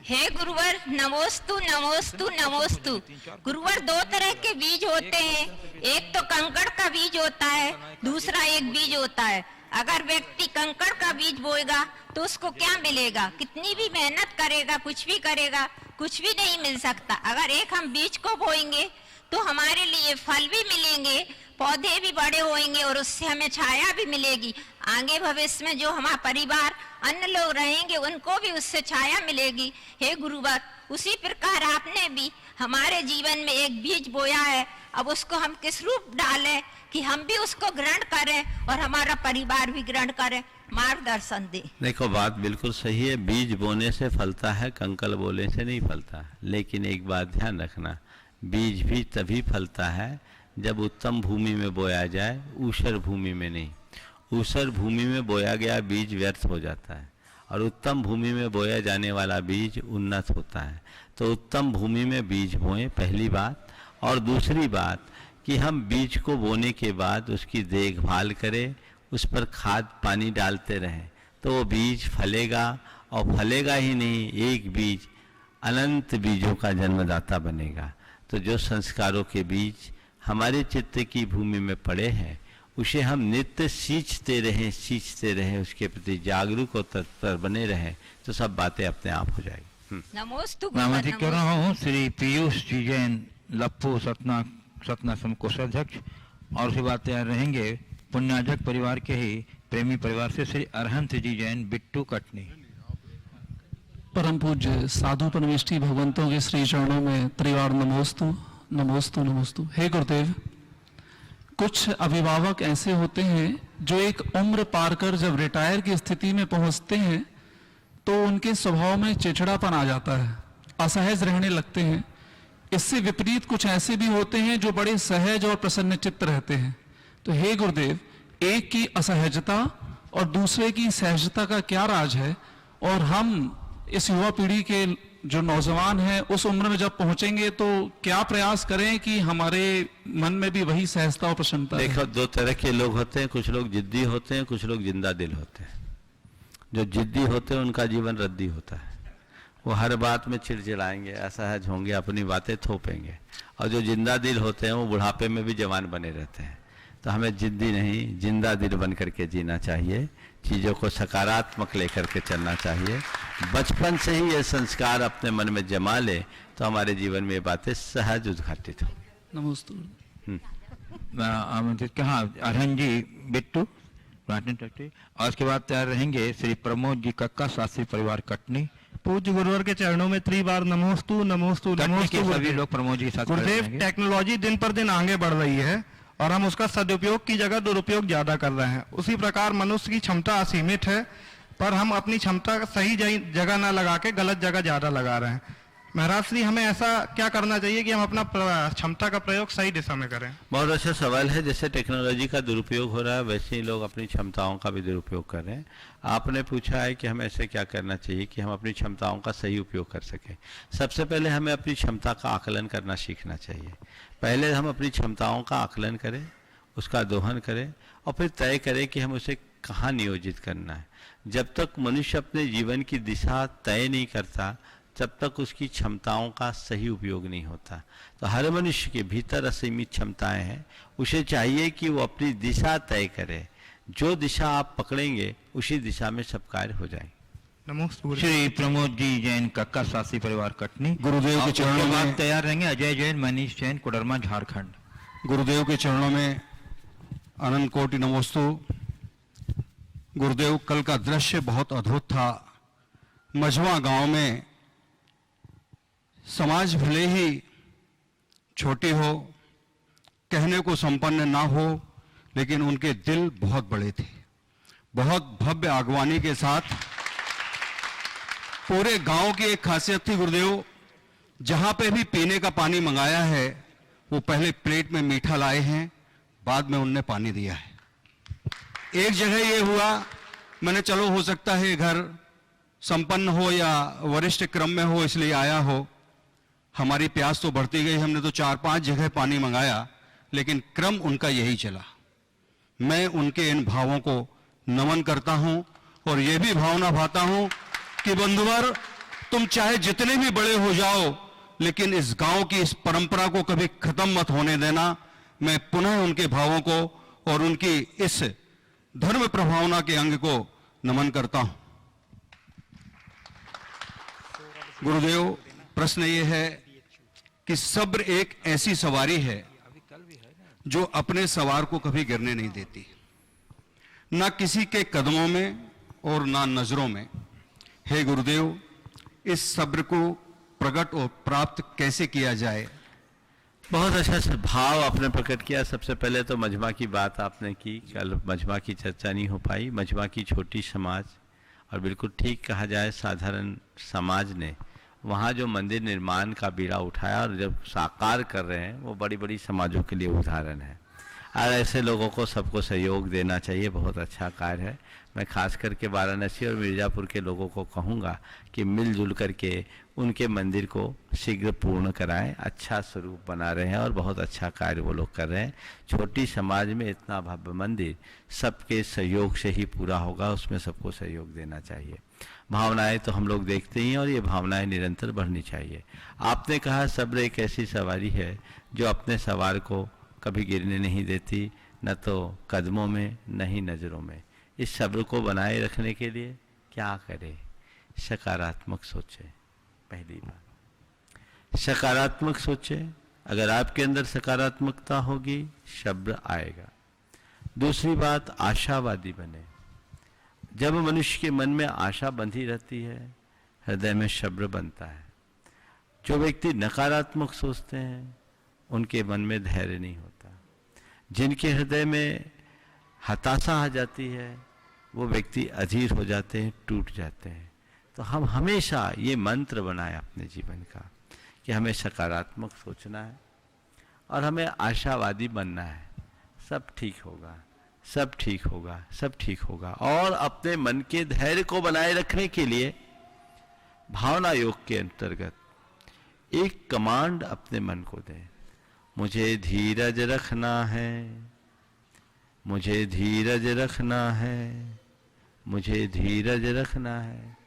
हे गुरुवर, नमोस्तु नमोस्तु नमोस्तु। गुरुवर, 2 तरह के बीज होते हैं, एक तो कंकड़ का बीज होता है, दूसरा एक बीज होता है। अगर व्यक्ति कंकड़ का बीज बोएगा तो उसको क्या मिलेगा? कितनी भी मेहनत करेगा, कुछ भी करेगा, कुछ भी नहीं मिल सकता। अगर एक हम बीज को बोएंगे तो हमारे लिए फल भी मिलेंगे, पौधे भी बड़े होंगे और उससे हमें छाया भी मिलेगी। आगे भविष्य में जो हमारा परिवार अन्य लोग रहेंगे उनको भी उससे छाया मिलेगी। हे गुरुवर, उसी प्रकार आपने भी हमारे जीवन में एक बीज बोया है, अब उसको हम किस रूप डालें कि हम भी उसको ग्रहण करें और हमारा परिवार भी ग्रहण करे, मार्गदर्शन दे। देखो, बात बिल्कुल सही है, बीज बोने से फलता है, कंकल बोने से नहीं फलता। लेकिन एक बात ध्यान रखना, बीज भी तभी फलता है जब उत्तम भूमि में बोया जाए, ऊसर भूमि में नहीं। ऊसर भूमि में बोया गया बीज व्यर्थ हो जाता है और उत्तम भूमि में बोया जाने वाला बीज उन्नत होता है। तो उत्तम भूमि में बीज बोएं, पहली बात। और दूसरी बात कि हम बीज को बोने के बाद उसकी देखभाल करें, उस पर खाद पानी डालते रहें, तो वो बीज फलेगा। और फलेगा ही नहीं, एक बीज अनंत बीजों का जन्मदाता बनेगा। तो जो संस्कारों के बीज हमारे चित्त की भूमि में पड़े हैं, उसे हम नित्य सींचते रहें, उसके प्रति जागरूक और तत्पर बने रहें, तो सब बातें अपने आप हो जाएगी। नमोस्तु नामांकित कर रहा हूँ श्री पीयूष जी जैन, लप्पू सतना कोषाध्यक्ष। और उसके बाद तैयार रहेंगे पुण्याजक परिवार के ही प्रेमी परिवार से श्री अरहंत जी जैन, बिट्टू कटनी। परम पूज्य साधु परमेष्ठी भगवंतों के श्री चरणों में त्रिवार नमोस्तु नमोस्तु नमोस्तु। हे गुरुदेव, कुछ अभिभावक ऐसे होते हैं जो एक उम्र पार कर जब रिटायर की स्थिति में पहुंचते हैं तो उनके स्वभाव में चिड़चिड़ापन आ जाता है, असहज रहने लगते हैं। इससे विपरीत कुछ ऐसे भी होते हैं जो बड़े सहज और प्रसन्न चित्त रहते हैं। तो हे गुरुदेव, एक की असहजता और दूसरे की सहजता का क्या राज है? और हम इस युवा पीढ़ी के जो नौजवान हैं उस उम्र में जब पहुंचेंगे तो क्या प्रयास करें कि हमारे मन में भी वही सहजता और प्रसन्नता? देखो, दो तरह के लोग होते हैं, कुछ लोग जिद्दी होते हैं, कुछ लोग जिंदा दिल होते हैं। जो जिद्दी होते हैं उनका जीवन रद्दी होता है, वो हर बात में चिड़चिड़ाएंगे, असहज होंगे, अपनी बातें थोपेंगे। और जो जिंदा दिल होते हैं वो बुढ़ापे में भी जवान बने रहते हैं। तो हमें जिद्दी नहीं, जिंदा दिल बन करके जीना चाहिए, चीज़ों को सकारात्मक लेकर के चलना चाहिए। बचपन से ही ये संस्कार अपने मन में जमा ले तो हमारे जीवन में ये बातें सहज उद्घाटित हो। नमस्ते। आमंत्रित कहाँ अरहन जी, बिट्टू और उसके बाद तैयार रहेंगे श्री प्रमोद जी कक्का, शास्त्री परिवार कटनी। पूज्य गुरुवर के चरणों में त्रिवार नमोस्तु नमोस्तु नमोस्तु। सभी लोग प्रमोद जी के साथ गुरुदेव, टेक्नोलॉजी दिन पर दिन आगे बढ़ रही है और हम उसका सदुपयोग की जगह दुरुपयोग ज्यादा कर रहे हैं। उसी प्रकार मनुष्य की क्षमता असीमित है, पर हम अपनी क्षमता सही जगह ना लगा के गलत जगह ज्यादा लगा रहे हैं। महाराज श्री, हमें ऐसा क्या करना चाहिए कि हम अपना क्षमता का प्रयोग सही दिशा में करें? बहुत अच्छा सवाल है। जैसे टेक्नोलॉजी का दुरुपयोग हो रहा है, वैसे ही लोग अपनी क्षमताओं का भी दुरुपयोग कर रहे हैं। आपने पूछा है कि हमें ऐसे क्या करना चाहिए कि हम अपनी क्षमताओं का सही उपयोग कर सकें। सबसे पहले हमें अपनी क्षमता का आकलन करना सीखना चाहिए। पहले हम अपनी क्षमताओं का आकलन करें, उसका दोहन करें और फिर तय करें कि हम उसे कहाँ नियोजित करना है। जब तक मनुष्य अपने जीवन की दिशा तय नहीं करता, तब तक उसकी क्षमताओं का सही उपयोग नहीं होता। तो हर मनुष्य के भीतर असीमित क्षमताएं हैं, उसे चाहिए कि वो अपनी दिशा तय करे। जो दिशा आप पकड़ेंगे उसी दिशा में सब कार्य हो जाएंगे। नमस्ते। श्री प्रमोद जी जैन, कक्का, शास्त्री परिवार कटनी। गुरुदेव के चरणों में तैयार रहेंगे अजय जैन, मनीष जैन, कोडरमा, झारखंड। गुरुदेव के चरणों में अनंत कोटि नमोस्तु। गुरुदेव, कल का दृश्य बहुत अद्भुत था। मझवा गांव में समाज भले ही छोटी हो, कहने को संपन्न ना हो, लेकिन उनके दिल बहुत बड़े थे। बहुत भव्य आगवानी के साथ पूरे गांव की एक खासियत थी गुरुदेव, जहां पे भी पीने का पानी मंगाया है वो पहले प्लेट में मीठा लाए हैं, बाद में उनने पानी दिया है। एक जगह ये हुआ, मैंने चलो हो सकता है घर संपन्न हो या वरिष्ठ क्रम में हो इसलिए आया हो, हमारी प्यास तो बढ़ती गई, हमने तो 4-5 जगह पानी मंगाया, लेकिन क्रम उनका यही चला। मैं उनके इन भावों को नमन करता हूं और ये भी भावना भाता हूं कि बंधुवर, तुम चाहे जितने भी बड़े हो जाओ, लेकिन इस गांव की इस परंपरा को कभी खत्म मत होने देना। मैं पुनः उनके भावों को और उनकी इस धर्म प्रभावना के अंग को नमन करता हूं। गुरुदेव, प्रश्न ये है कि सब्र एक ऐसी सवारी है जो अपने सवार को कभी गिरने नहीं देती, ना किसी के कदमों में और ना नजरों में। हे गुरुदेव, इस सब्र को प्रकट और प्राप्त कैसे किया जाए? बहुत अच्छा भाव आपने प्रकट किया। सबसे पहले तो मजमा की बात आपने की, कल मजमा की चर्चा नहीं हो पाई। मजमा की छोटी समाज, और बिल्कुल ठीक कहा जाए साधारण समाज ने वहाँ जो मंदिर निर्माण का बीड़ा उठाया और जब साकार कर रहे हैं, वो बड़ी बड़ी समाजों के लिए उदाहरण है। और ऐसे लोगों को सबको सहयोग देना चाहिए, बहुत अच्छा कार्य है। मैं खास करके वाराणसी और मिर्ज़ापुर के लोगों को कहूँगा कि मिलजुल करके उनके मंदिर को शीघ्र पूर्ण कराएं। अच्छा स्वरूप बना रहे हैं और बहुत अच्छा कार्य वो लोग कर रहे हैं। छोटी समाज में इतना भव्य मंदिर सबके सहयोग से ही पूरा होगा, उसमें सबको सहयोग देना चाहिए। भावनाएं तो हम लोग देखते ही हैं और ये भावनाएं निरंतर बढ़नी चाहिए। आपने कहा सब्र एक ऐसी सवारी है जो अपने सवार को कभी गिरने नहीं देती, न तो कदमों में न ही नज़रों में। इस सब्र को बनाए रखने के लिए क्या करें? सकारात्मक सोचें। पहली बात सकारात्मक सोचें। अगर आपके अंदर सकारात्मकता होगी, सब्र आएगा। दूसरी बात, आशावादी बने। जब मनुष्य के मन में आशा बंधी रहती है, हृदय में सब्र बनता है। जो व्यक्ति नकारात्मक सोचते हैं, उनके मन में धैर्य नहीं होता। जिनके हृदय में हताशा आ जाती है, वो व्यक्ति अधीर हो जाते हैं, टूट जाते हैं। तो हम हमेशा ये मंत्र बनाएं अपने जीवन का कि हमें सकारात्मक सोचना है और हमें आशावादी बनना है। सब ठीक होगा, सब ठीक होगा, सब ठीक होगा। और अपने मन के धैर्य को बनाए रखने के लिए भावना योग के अंतर्गत एक कमांड अपने मन को दें। मुझे धीरज रखना है, मुझे धीरज रखना है, मुझे धीरज रखना है।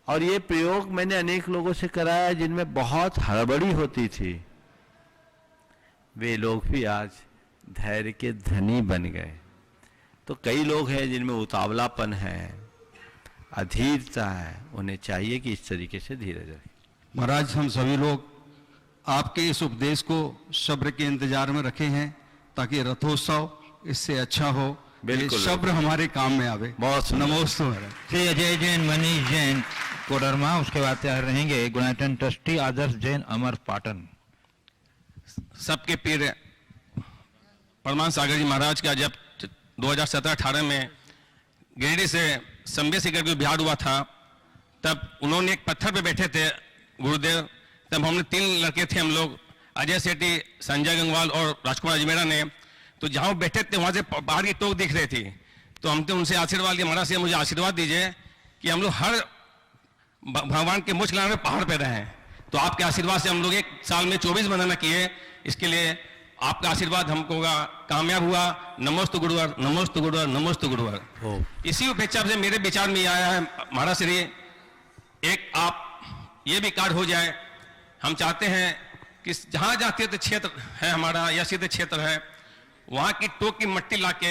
और ये प्रयोग मैंने अनेक लोगों से कराया जिनमें बहुत हड़बड़ी होती थी। वे लोग भी आज धैर्य के धनी बन गए। तो कई लोग हैं जिनमें उतावलापन है, अधीरता है, उन्हें चाहिए कि इस तरीके से धीरज रखें। महाराज, हम सभी लोग आपके इस उपदेश को सब्र के इंतजार में रखे हैं ताकि रथोत्सव इससे अच्छा हो। बिल्कुल, सब्र हमारे काम में आवे। बहुत नमोस्तु महाराज। श्री अजय जैन, मनीष जैन कोडरमा, उसके बाद तैयार रहेंगे गुणायतन ट्रस्टी आदर्श जैन अमर पाटन। सबके पीर परमान सागर जी महाराज का जब 2017-18 में गिरिडीह से संबे शिखर को बिहार हुआ था, तब उन्होंने एक पत्थर पे बैठे थे गुरुदेव। तब हमने 3 लड़के थे हम लोग, अजय सेठी, संजय गंगवाल और राजकुमार अजमेरा ने। तो जहाँ बैठे थे वहाँ से बाहर की टोक दिख रही थी। तो हमने उनसे आशीर्वाद लिया, महाराज से मुझे आशीर्वाद दीजिए कि हम लोग हर भगवान के मुझ में पहाड़ पे रहें। तो आपके आशीर्वाद से हम लोग 1 साल में 24 बंधना किए। इसके लिए आपका आशीर्वाद हमको कामयाब हुआ। नमोस्तु गुरुवर, नमोस्तु गुरुवर, नमोस्तु गुरुवर। इसी अपेक्षा से मेरे विचार में आया है महाराज श्री, एक आप ये भी कार्ड हो जाए। हम चाहते हैं कि जहाँ जहाँ तीर्थ क्षेत्र है हमारा या सिद्ध क्षेत्र है, वहाँ की टोक की मट्टी लाके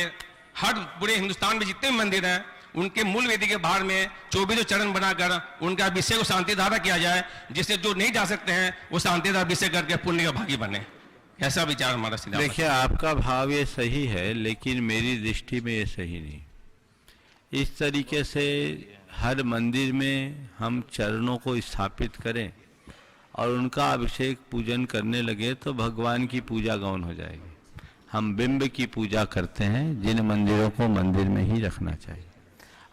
हर पूरे हिंदुस्तान में जितने मंदिर हैं उनके मूल वेदी के बाहर में 24 चरण बनाकर उनका अभिषेक को शांति धारा किया जाए, जिससे जो नहीं जा सकते हैं वो शांति धारा अभिषेक करके पुण्य का भागी बने। ऐसा विचार हमारा सीधा। देखिए, आपका भाव ये सही है, लेकिन मेरी दृष्टि में ये सही नहीं। इस तरीके से हर मंदिर में हम चरणों को स्थापित करें और उनका अभिषेक पूजन करने लगे तो भगवान की पूजा गौण हो जाएगी। हम बिंब की पूजा करते हैं, जिन मंदिरों को मंदिर में ही रखना चाहिए।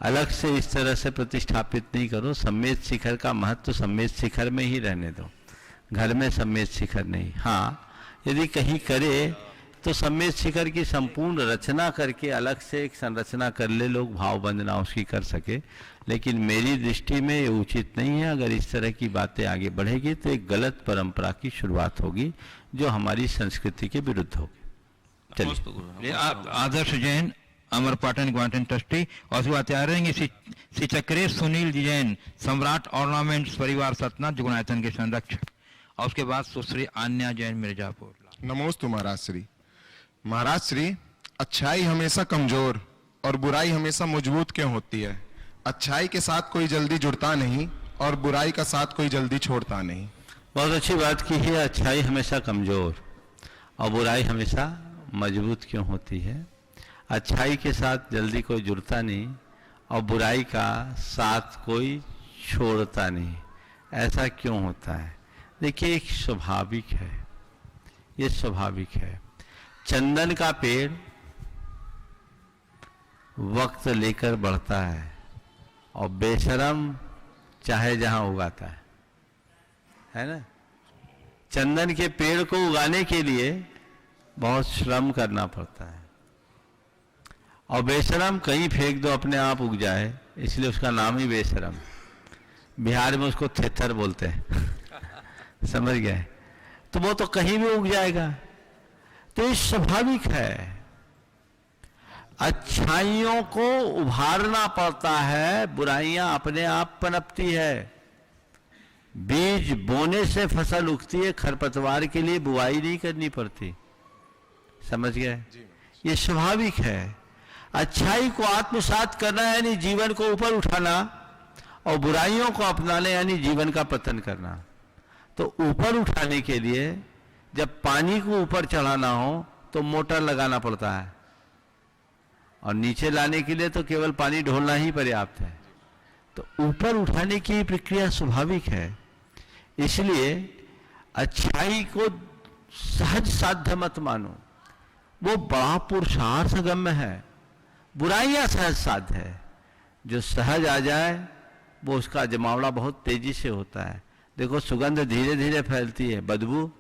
अलग से इस तरह से प्रतिष्ठापित नहीं करो। सम्मेद शिखर का महत्व सम्मेद शिखर में ही रहने दो, घर में सम्मेद शिखर नहीं। हाँ, यदि कहीं करे तो सम्मेद शिखर की संपूर्ण रचना करके अलग से एक संरचना कर ले, लोग भाव वंदना उसकी कर सके। लेकिन मेरी दृष्टि में ये उचित नहीं है। अगर इस तरह की बातें आगे बढ़ेगी तो एक गलत परंपरा की शुरुआत होगी जो हमारी संस्कृति के विरुद्ध होगी। चलिए, आदर्श जैन अमर पाटन ग्वांटन ट्रस्टी, और उसके बाद तैयार रहेंगे श्री चक्रेश सुनील जैन सम्राट ऑर्नामेंट्स परिवार सतना जुगनायतन के संरक्षक, और उसके बाद सुश्री आन्या जैन मिर्जापुर। नमोस्तु महाराज श्री। महाराज श्री, अच्छाई हमेशा कमजोर और बुराई हमेशा मजबूत क्यों होती है? अच्छाई के साथ कोई जल्दी जुड़ता नहीं और बुराई का साथ कोई जल्दी छोड़ता नहीं। बहुत अच्छी बात की है, अच्छाई हमेशा कमजोर और बुराई हमेशा मजबूत क्यों होती है। अच्छाई के साथ जल्दी कोई जुड़ता नहीं और बुराई का साथ कोई छोड़ता नहीं, ऐसा क्यों होता है? देखिए, एक स्वाभाविक है, ये स्वाभाविक है। चंदन का पेड़ वक्त लेकर बढ़ता है और बेशरम चाहे जहां उगाता है ना। चंदन के पेड़ को उगाने के लिए बहुत श्रम करना पड़ता है और बेशरम कहीं फेंक दो अपने आप उग जाए, इसलिए उसका नाम ही बेशरम। बिहार में उसको थेथर बोलते हैं समझ गए? तो वो तो कहीं भी उग जाएगा। तो ये स्वाभाविक है। अच्छाइयों को उभारना पड़ता है, बुराइयां अपने आप पनपती है। बीज बोने से फसल उगती है, खरपतवार के लिए बुआई नहीं करनी पड़ती। समझ गए? ये स्वाभाविक है। अच्छाई को आत्मसात करना यानी जीवन को ऊपर उठाना और बुराइयों को अपनाना यानी जीवन का पतन करना। तो ऊपर उठाने के लिए जब पानी को ऊपर चढ़ाना हो तो मोटर लगाना पड़ता है और नीचे लाने के लिए तो केवल पानी ढोलना ही पर्याप्त है। तो ऊपर उठाने की प्रक्रिया स्वाभाविक है। इसलिए अच्छाई को सहज साध्य मत मानो, वो बड़ा पुरुषार्थ गम्य है। बुराइयां सहज साध्य है। जो सहज आ जाए वो उसका जमावड़ा बहुत तेजी से होता है। देखो, सुगंध धीरे धीरे फैलती है, बदबू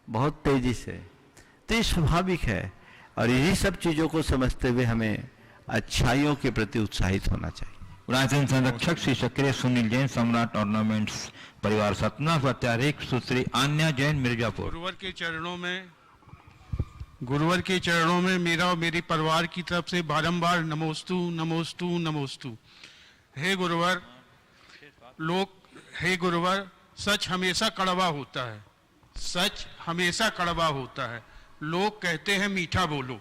बहुत तेजी से। तो ये स्वाभाविक है और यही सब चीजों को समझते हुए हमें अच्छाइयों के प्रति उत्साहित होना चाहिए। पुरातन संरक्षक श्री सक्रिय सुनील जैन, सम्राट ऑर्नामेंट्स परिवार सतना, प्रत्यारिक सुश्री आन्या जैन, मिर्जापुर। गुरुवर के चरणों में मेरा और मेरी परिवार की तरफ से बारंबार नमोस्तु नमोस्तु नमोस्तु। हे गुरुवर, हे गुरुवर, सच हमेशा कड़वा होता है, सच हमेशा कड़वा होता है। लोग कहते हैं मीठा बोलो,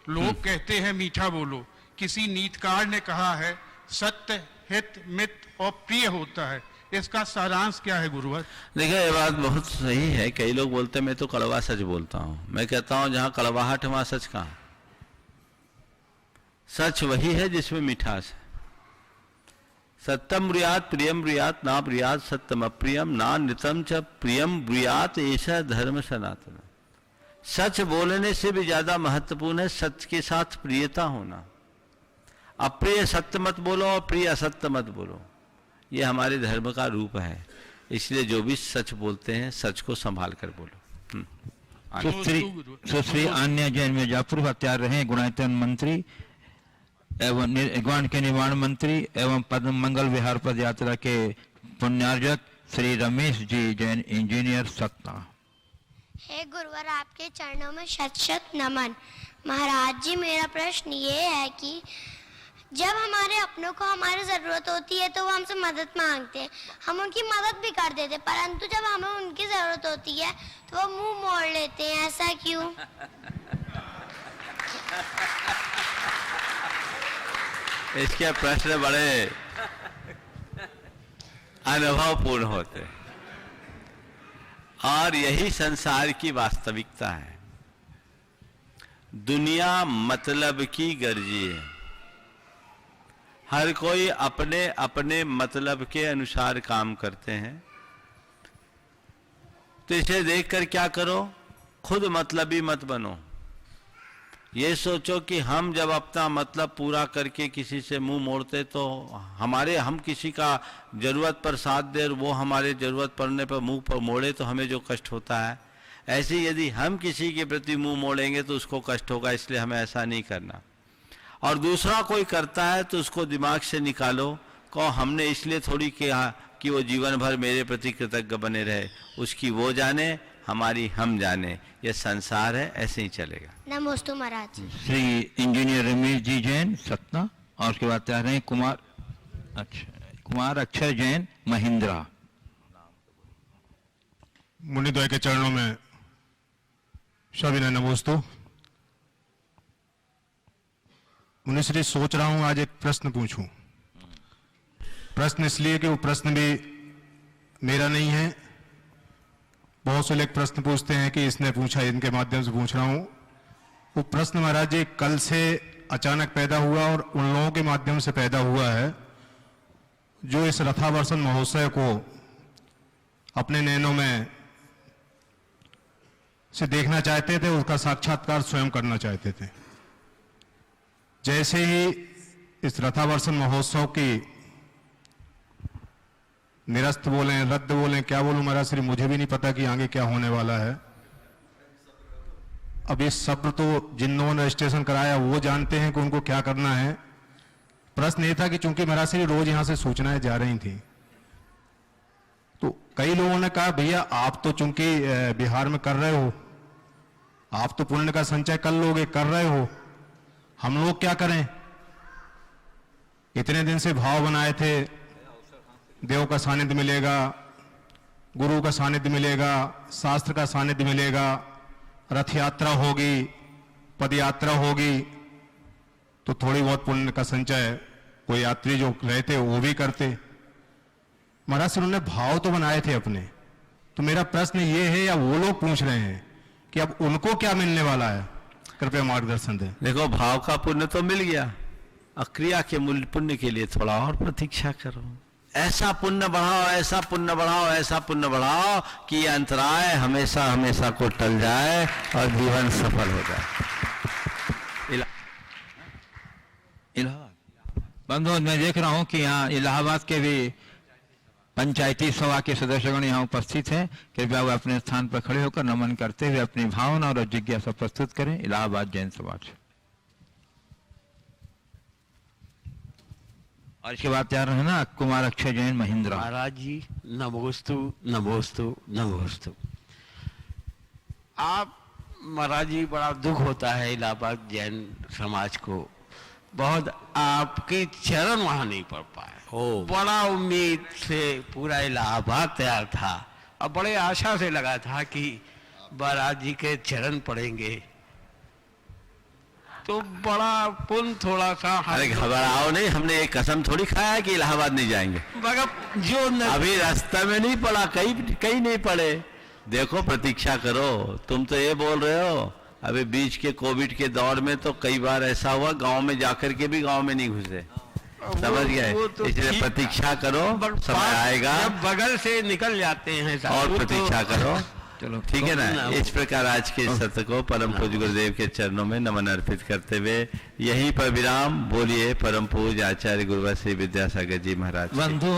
लोग कहते हैं मीठा बोलो। किसी नीतिकार ने कहा है सत्य हित मित और प्रिय होता है। इसका सारांश क्या है गुरुवर? देखिए, ये बात बहुत सही है। कई लोग बोलते हैं मैं तो कड़वा सच बोलता हूं। मैं कहता हूं जहां कड़वाहट वहां सच कहां? सच वही है जिसमें मिठास है। सत्यम ब्रूयात प्रियम ब्रूयात ना ब्रूयात सत्यम अप्रियम ना नितम च प्रियम ब्रूयात ऐसा धर्म सनातन। सच बोलने से भी ज्यादा महत्वपूर्ण है सत्य के साथ प्रियता होना। अप्रिय सत्य मत बोलो और प्रिय असत्य मत बोलो। ये हमारे धर्म का रूप है। इसलिए जो भी सच बोलते हैं सच को संभाल कर बोलो। सुश्री आन्या जैन मिर्जापुर हत्यार रहे गुणायतन मंत्री एवं गौण के निर्माण मंत्री एवं पद्म मंगल विहार पद यात्रा के पुण्यार्जक श्री रमेश जी जैन, इंजीनियर, सतना। हे गुरुवर, आपके चरणों में शत शत नमन। महाराज जी, मेरा प्रश्न ये है कि जब हमारे अपनों को हमारी जरूरत होती है तो वो हमसे मदद मांगते हैं, हम उनकी मदद भी कर देते, परंतु जब हमें उनकी जरूरत होती है तो वो मुंह मोड़ लेते हैं। ऐसा क्यों? इसके प्रश्न बड़े अनुभवपूर्ण होते हैं और यही संसार की वास्तविकता है। दुनिया मतलब की गर्जी है। हर कोई अपने अपने मतलब के अनुसार काम करते हैं। तो इसे देखकर क्या करो, खुद मतलबी मत बनो। ये सोचो कि हम जब अपना मतलब पूरा करके किसी से मुंह मोड़ते तो हम किसी का जरूरत पर साथ दे, वो हमारे जरूरत पड़ने पर मुंह पर मोड़े तो हमें जो कष्ट होता है, ऐसे यदि हम किसी के प्रति मुंह मोड़ेंगे तो उसको कष्ट होगा। इसलिए हमें ऐसा नहीं करना। और दूसरा कोई करता है तो उसको दिमाग से निकालो, कहो हमने इसलिए थोड़ी किया कि वो जीवन भर मेरे प्रति कृतज्ञ बने रहे। उसकी वो जाने, हमारी हम जाने। ये संसार है, ऐसे ही चलेगा। नमोस्तु महाराज। श्री इंजीनियर रमेश जी जैन, सतना। और उसके बाद आ रहे हैं कुमार अक्षर जैन, महिंद्रा। मुनिद्वय के चरणों में सविनय नमोस्तु। मुनिश्री, सोच रहा हूं आज एक प्रश्न पूछूं। प्रश्न इसलिए कि वो प्रश्न भी मेरा नहीं है। बहुत से लोग प्रश्न पूछते हैं कि इसने पूछा, इनके माध्यम से पूछ रहा हूं। वो प्रश्न महाराज जी कल से अचानक पैदा हुआ और उन लोगों के माध्यम से पैदा हुआ है जो इस रथावर्षण महोत्सव को अपने नैनों में से देखना चाहते थे, उसका साक्षात्कार स्वयं करना चाहते थे। जैसे ही इस रथावर्षण महोत्सव की निरस्त बोलें, रद्द बोलें, क्या बोलूं महाराज श्री, मुझे भी नहीं पता कि आगे क्या होने वाला है। अब इस सब्र तो जिन लोगों ने रजिस्ट्रेशन कराया वो जानते हैं कि उनको क्या करना है। प्रश्न ये था कि चूंकि महाराज श्री रोज यहां से सूचनाएं जा रही थी, तो कई लोगों ने कहा भैया आप तो चूंकि बिहार में कर रहे हो, आप तो पुण्य का संचय कर लोगे, कर रहे हो, हम लोग क्या करें। इतने दिन से भाव बनाए थे, देव का सानिध्य मिलेगा, गुरु का सानिध्य मिलेगा, शास्त्र का सानिध्य मिलेगा, रथ यात्रा होगी, पद यात्रा होगी, तो थोड़ी बहुत पुण्य का संचय कोई यात्री जो रहते वो भी करते। महाराज से उन्होंने भाव तो बनाए थे अपने। तो मेरा प्रश्न ये है या वो लोग पूछ रहे हैं कि अब उनको क्या मिलने वाला है, कृपया मार्गदर्शन दें। देखो भाव का पुण्य तो मिल गया, क्रिया के मूल्य पुण्य के लिए थोड़ा और प्रतीक्षा करो। ऐसा पुण्य बढ़ाओ, ऐसा पुण्य बढ़ाओ, ऐसा पुण्य बढ़ाओ कि ये अंतराय हमेशा हमेशा को टल जाए और जीवन सफल हो जाए। इलाहाबाद बंधु, मैं देख रहा हूं कि यहाँ इलाहाबाद के भी पंचायती सभा के सदस्यगण यहाँ उपस्थित हैं। कृपया वो अपने स्थान पर खड़े होकर नमन करते हुए अपनी भावना और जिज्ञासा प्रस्तुत करें। इलाहाबाद जैन समाज। और इसके बाद तैयार है ना कुमार अक्षय जैन महिंद्रा। महाराज जी नमोस्तु नमोस्तु नमोस्तु। आप महाराज जी बड़ा दुख होता है इलाहाबाद जैन समाज को, बहुत आपके चरण वहां नहीं पड़ पाए। बड़ा उम्मीद से पूरा इलाहाबाद तैयार था और बड़े आशा से लगा था कि महाराज जी के चरण पड़ेंगे तो बड़ा पुण्य थोड़ा सा। अरे घबराओ नहीं, हमने एक कसम थोड़ी खाया कि इलाहाबाद नहीं जाएंगे। मगर जो अभी रास्ते में नहीं पड़ा, कहीं नहीं पड़े। देखो प्रतीक्षा करो। तुम तो ये बोल रहे हो अभी बीच के कोविड के दौर में तो कई बार ऐसा हुआ गांव में जाकर के भी गांव में नहीं घुसे, समझ गए। तो इसलिए प्रतीक्षा करो, समय आएगा। जब बगल से निकल जाते हैं और प्रतीक्षा करो। चलो ठीक है ना। इस प्रकार आज के सत्र को परम पूज्य गुरुदेव के चरणों में नमन अर्पित करते हुए यहीं पर विराम। बोलिए परम पूज्य आचार्य गुरुवर श्री विद्यासागर जी महाराज। बंधु